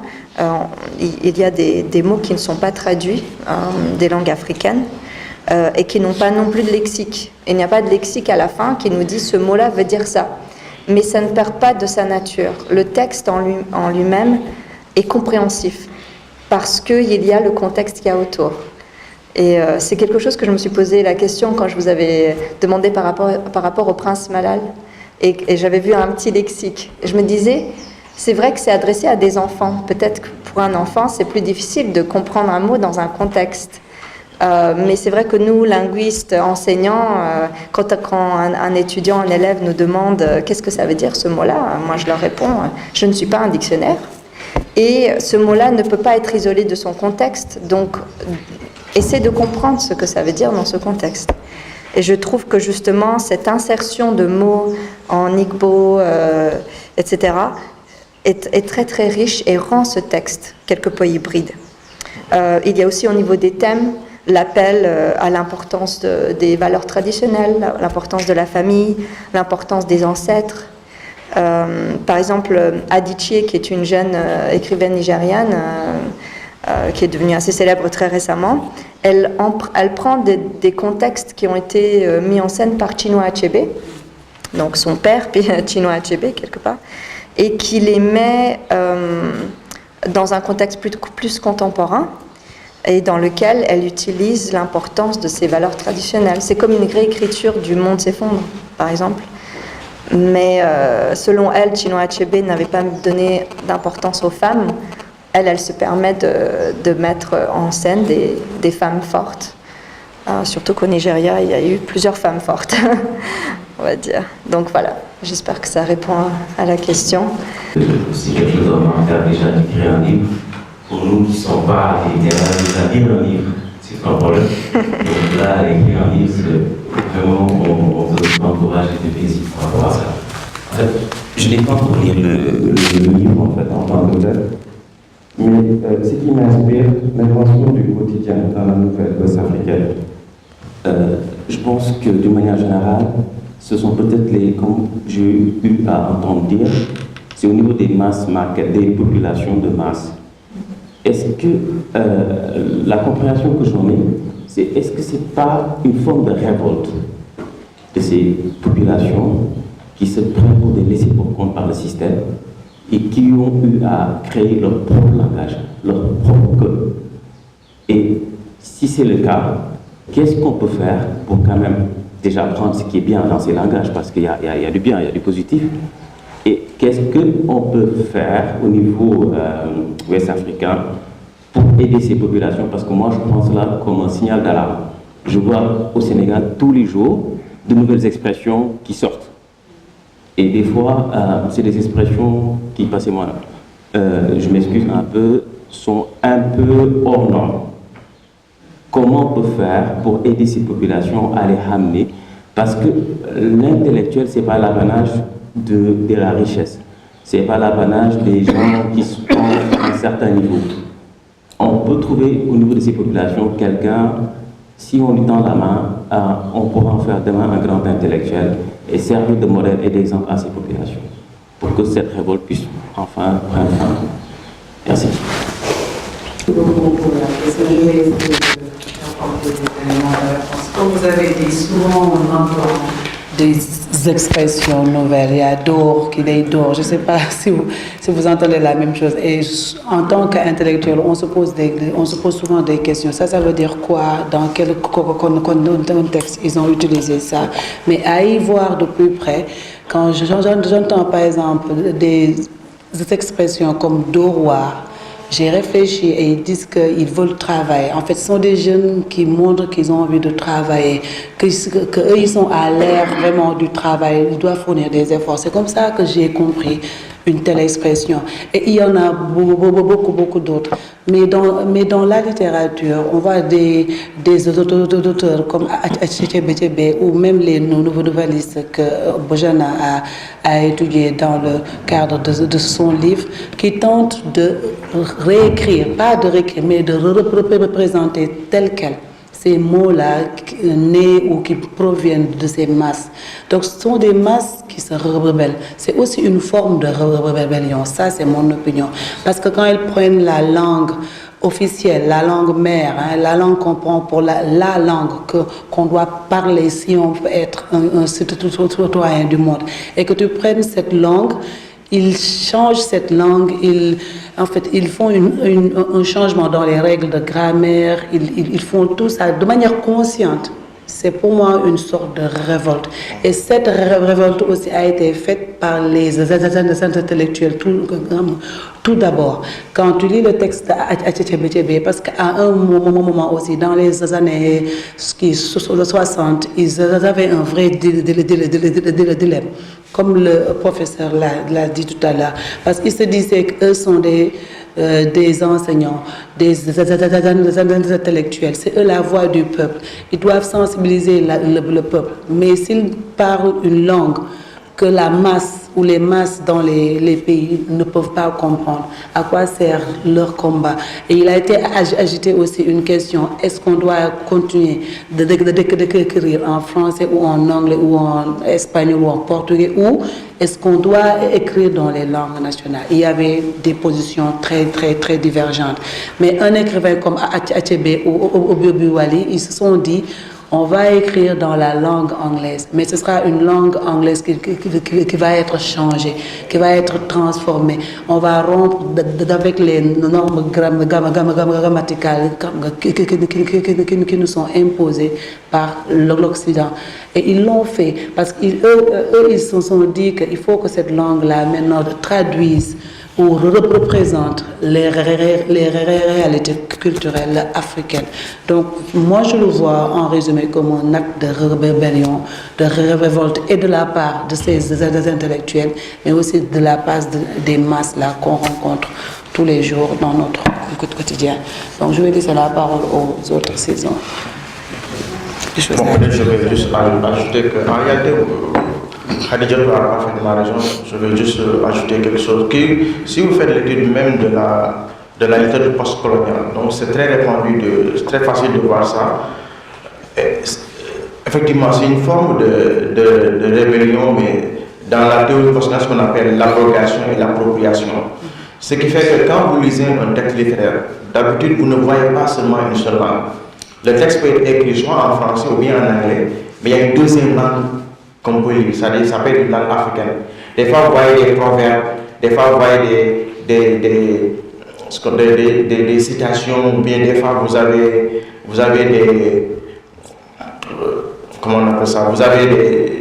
Il y a des mots qui ne sont pas traduits des langues africaines et qui n'ont pas non plus de lexique. Il n'y a pas de lexique à la fin qui nous dit ce mot-là veut dire ça. Mais ça ne perd pas de sa nature. Le texte en lui-même est compréhensif parce qu'il y a le contexte qu'il y a autour. Et c'est quelque chose que je me suis posé la question quand je vous avais demandé par rapport au prince Malal, et j'avais vu un petit lexique. Et je me disais, c'est vrai que c'est adressé à des enfants. Peut-être que pour un enfant, c'est plus difficile de comprendre un mot dans un contexte. Mais c'est vrai que nous, linguistes, enseignants, quand un étudiant, un élève nous demande qu'est-ce que ça veut dire ce mot-là, moi je leur réponds, je ne suis pas un dictionnaire. Et ce mot-là ne peut pas être isolé de son contexte, donc essaie de comprendre ce que ça veut dire dans ce contexte. Et je trouve que justement, cette insertion de mots en igbo, etc., est très très riche et rend ce texte quelque peu hybride. Il y a aussi au niveau des thèmes, l'appel à l'importance des valeurs traditionnelles, l'importance de la famille, l'importance des ancêtres. Par exemple, Adichie, qui est une jeune écrivaine nigériane, qui est devenue assez célèbre très récemment, elle prend des contextes qui ont été mis en scène par Chinua Achebe, donc son père, puis Chinua Achebe quelque part, et qui les met dans un contexte plus contemporain, et dans lequel elle utilise l'importance de ces valeurs traditionnelles. C'est comme une réécriture du Monde s'effondre, par exemple. Mais selon elle, Chinua Achebe n'avait pas donné d'importance aux femmes. Elle se permet de mettre en scène des femmes fortes. Surtout qu'au Nigeria, il y a eu plusieurs femmes fortes, on va dire. Donc voilà, j'espère que ça répond à la question. Si quelque chose à faire déjà d'écrire un livre, pour nous qui ne sommes pas littéraires, déjà lire un livre, c'est pas un problème. Donc là, écrire un livre, c'est vraiment, on vous encourage et fait plaisir par rapport à ça. En fait, je n'ai pas pour lire le livre en fait, en tant que tel, mais ce qui m'inspire, l'invention du quotidien dans la nouvelle ouest-africaine. Je pense que d'une manière générale, ce sont peut-être comme j'ai eu à entendre dire, c'est au niveau des masses market, des populations de masse. Est-ce que la compréhension que j'en ai, c'est est-ce que c'est pas une forme de révolte de ces populations qui se prennent pour des laissés pour compte par le système et qui ont eu à créer leur propre langage, leur propre code. Et si c'est le cas, qu'est-ce qu'on peut faire pour quand même déjà prendre ce qui est bien dans ces langages, parce qu'il y a du bien, il y a du positif, et qu'est-ce qu'on peut faire au niveau ouest-africain pour aider ces populations, parce que moi je pense là comme un signal d'alarme. Je vois au Sénégal tous les jours de nouvelles expressions qui sortent. Et des fois, c'est des expressions qui, passez-moi, je m'excuse un peu, sont un peu hors normes. Comment on peut faire pour aider ces populations à les ramener? Parce que l'intellectuel, ce n'est pas l'apanage de la richesse. Ce n'est pas l'apanage des gens qui sont à un certain niveau. On peut trouver au niveau de ces populations quelqu'un, si on lui tend la main, on pourra en faire demain un grand intellectuel et servir de modèle et d'exemple à ces populations pour que cette révolte puisse enfin prendre fin. Merci. Merci beaucoup pour la question. Je vais essayer de apporter des éléments de réponse. Comme vous avez dit, souvent on entend des expressions nouvelles. Il y a d'or, qu'il est d'or. Je ne sais pas si vous entendez la même chose. Et en tant qu'intellectuel, on se pose souvent des questions. Ça veut dire quoi? Dans quel contexte ils ont utilisé ça? Mais à y voir de plus près, quand j'entends par exemple des expressions comme doroir, j'ai réfléchi et ils disent qu'ils veulent travailler. En fait, ce sont des jeunes qui montrent qu'ils ont envie de travailler, qu'eux, ils sont à l'ère vraiment du travail, ils doivent fournir des efforts. C'est comme ça que j'ai compris une telle expression. Et il y en a beaucoup d'autres. Mais dans la littérature, on voit des auteurs comme Achebe ou même les nouveaux novellistes que Bojana a étudié dans le cadre de son livre, qui tentent de réécrire, pas de réécrire, mais de représenter tel quel ces mots-là nés ou qui proviennent de ces masses. Donc ce sont des masses qui se rebellent. C'est aussi une forme de rébellion, ça c'est mon opinion. Parce que quand ils prennent la langue officielle, la langue mère, la langue qu'on prend pour la langue qu'on doit parler si on veut être un citoyen du monde, et que tu prennes cette langue, ils changent cette langue, ils font un changement dans les règles de grammaire, ils font tout ça de manière consciente. C'est pour moi une sorte de révolte. Et cette révolte aussi a été faite par les intellectuels tout d'abord. Quand tu lis le texte d'Achebe, parce qu'à un moment aussi, dans les années 60, ils avaient un vrai dilemme. Comme le professeur l'a dit tout à l'heure, parce qu'ils se disaient qu'eux sont des enseignants, des intellectuels, c'est eux la voix du peuple. Ils doivent sensibiliser le peuple. Mais s'ils parlent une langue que la masse ou les masses dans les pays ne peuvent pas comprendre, à quoi sert leur combat? Et il a été agité aussi une question, est-ce qu'on doit continuer d'écrire en français ou en anglais ou en espagnol ou en portugais, ou est-ce qu'on doit écrire dans les langues nationales? Il y avait des positions très divergentes. Mais un écrivain comme Achebe ou Obibi Wali, ils se sont dit, on va écrire dans la langue anglaise, mais ce sera une langue anglaise qui va être changée, qui va être transformée. On va rompre avec les normes grammaticales qui nous sont imposées par l'Occident. Et ils l'ont fait parce qu'eux, ils se sont dit qu'il faut que cette langue-là maintenant traduise ou représente les réalités culturelles africaines. Donc, moi, je le vois en résumé comme un acte de rébellion, de révolte, et de la part de ces intellectuels, mais aussi de la part des masses là qu'on rencontre tous les jours dans notre quotidien. Donc, je vais laisser la parole aux autres saisons. Je vais juste ajouter qu'en réalité, Khadija a parfaitement raison. Je veux juste ajouter quelque chose. Si vous faites l'étude même de la littérature postcoloniale, donc c'est très répandu, c'est très facile de voir ça. Et effectivement, c'est une forme de rébellion, mais dans la théorie postcoloniale ce qu'on appelle l'abrogation et l'appropriation. Ce qui fait que quand vous lisez un texte littéraire, d'habitude vous ne voyez pas seulement une seule langue. Le texte peut être écrit soit en français ou bien en anglais, mais il y a une deuxième langue qu'on peut lire, c'est-à-dire ça peut être une langue africaine. Des fois vous voyez des proverbes, des fois vous voyez des citations, ou bien des fois vous avez des comment on appelle ça, vous avez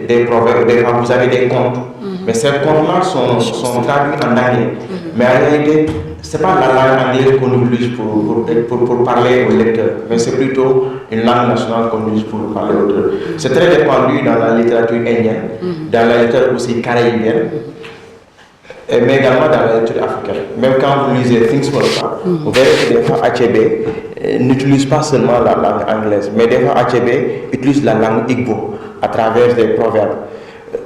des proverbes, des fois vous avez des contes. Mais ces contes-là sont traduits en anglais. Mais en réalité, ce n'est pas la langue anglaise qu'on utilise pour parler aux lecteurs, mais c'est plutôt une langue nationale qu'on utilise pour parler aux lecteurs. C'est très répandu dans la littérature indienne, dans la littérature aussi caribéenne, mais également dans la littérature africaine. Même quand vous lisez Things Fall Apart, vous verrez que des fois Achebe n'utilise pas seulement la langue anglaise, mais des fois Achebe utilise la langue Igbo à travers des proverbes.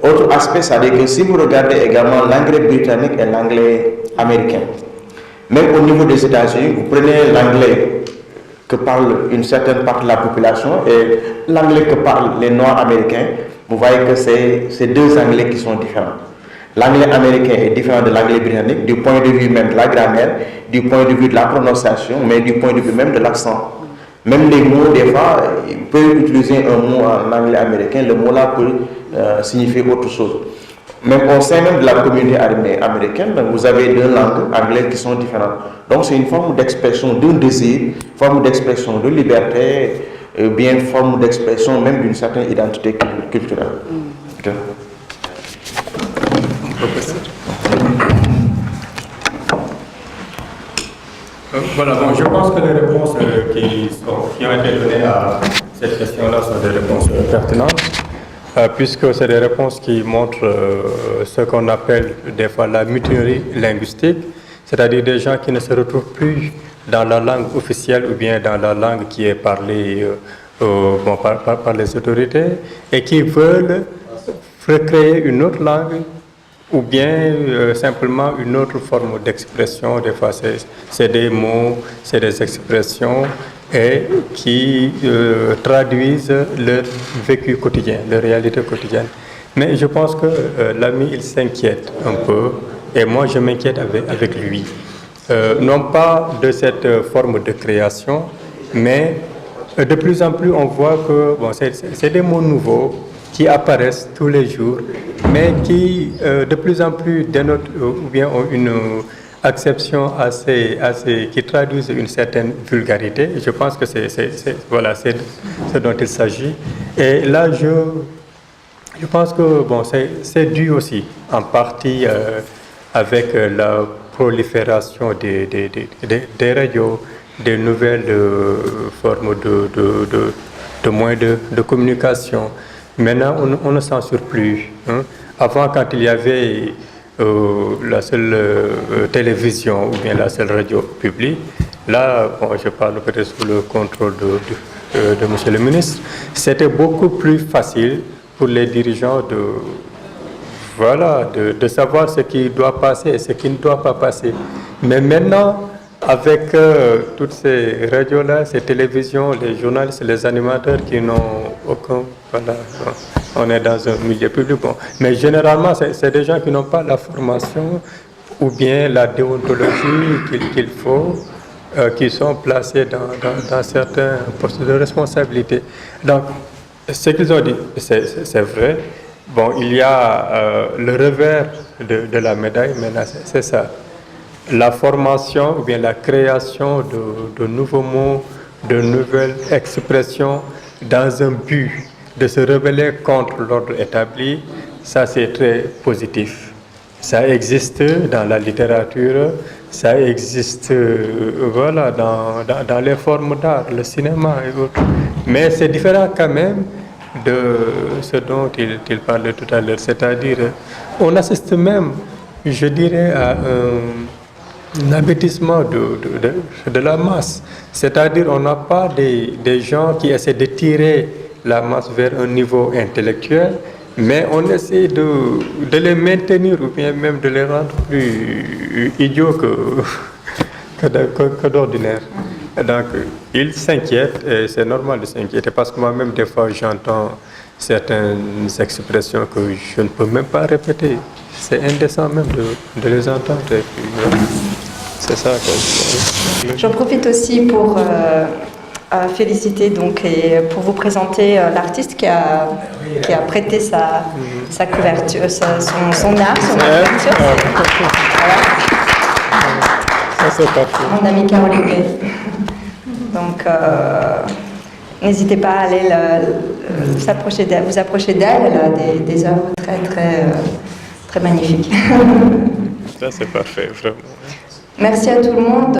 Autre aspect, c'est-à-dire que si vous regardez également l'anglais britannique et l'anglais américain, même au niveau des États-Unis, vous prenez l'anglais que parle une certaine partie de la population et l'anglais que parlent les Noirs américains, vous voyez que c'est deux anglais qui sont différents. L'anglais américain est différent de l'anglais britannique du point de vue même de la grammaire, du point de vue de la prononciation, mais du point de vue même de l'accent. Même les mots, des fois, ils peuvent utiliser un mot en anglais américain, le mot-là peut signifier autre chose. Même au sein même de la communauté américaine, vous avez deux langues anglaises qui sont différentes. Donc c'est une forme d'expression d'un désir, forme d'expression de liberté, bien forme d'expression même d'une certaine identité culturelle. Okay. Voilà, bon, je pense que les réponses qui ont été données à cette question-là sont des réponses pertinentes, puisque c'est des réponses qui montrent ce qu'on appelle des fois la mutinerie linguistique, c'est-à-dire des gens qui ne se retrouvent plus dans la langue officielle ou bien dans la langue qui est parlée par les autorités et qui veulent recréer une autre langue ou bien simplement une autre forme d'expression. Des fois, c'est des mots, c'est des expressions et qui traduisent leur vécu quotidien, leur réalité quotidienne. Mais je pense que l'ami, il s'inquiète un peu, et moi, je m'inquiète avec lui. Non pas de cette forme de création, mais de plus en plus, on voit que c'est des mots nouveaux qui apparaissent tous les jours, mais qui de plus en plus dénotent ou bien ont une acception qui traduisent une certaine vulgarité. Je pense que c'est ce dont il s'agit. Et là, je pense que c'est dû aussi en partie avec la prolifération des radios, des nouvelles formes de moyens de communication. Maintenant, on ne censure plus. Hein. Avant, quand il y avait la seule télévision ou bien la seule radio publique, là, je parle peut-être sous le contrôle de M. le ministre, c'était beaucoup plus facile pour les dirigeants de savoir ce qui doit passer et ce qui ne doit pas passer. Mais maintenant, avec toutes ces radios-là, ces télévisions, les journalistes, les animateurs qui n'ont aucun... Voilà, on est dans un milieu public. Bon. Mais généralement, c'est des gens qui n'ont pas la formation ou bien la déontologie qu'il faut, qui sont placés dans certains postes de responsabilité. Donc, ce qu'ils ont dit, c'est vrai. Bon, il y a le revers de la médaille, maintenant, c'est ça. La formation ou bien la création de nouveaux mots, de nouvelles expressions dans un but de se rebeller contre l'ordre établi, ça c'est très positif. Ça existe dans la littérature, ça existe dans les formes d'art, le cinéma et autres. Mais c'est différent quand même de ce dont il parlait tout à l'heure, c'est-à-dire on assiste même, je dirais, à un abêtissement de la masse. C'est-à-dire on n'a pas des gens qui essaient de tirer la masse vers un niveau intellectuel, mais on essaie de les maintenir ou bien même de les rendre plus idiots que d'ordinaire. Donc, ils s'inquiètent et c'est normal de s'inquiéter parce que moi-même, des fois, j'entends certaines expressions que je ne peux même pas répéter. C'est indécent même de les entendre. Et puis, c'est ça. J'en profite aussi pour féliciter donc, et pour vous présenter l'artiste qui a prêté sa couverture, son art, son couverture. Voilà. Ça, c'est parfait. Mon amie Caroline Gay. Donc, n'hésitez pas à aller vous approcher d'elle. Elle a des œuvres très magnifiques. Ça, c'est parfait, vraiment. Merci à tout le monde.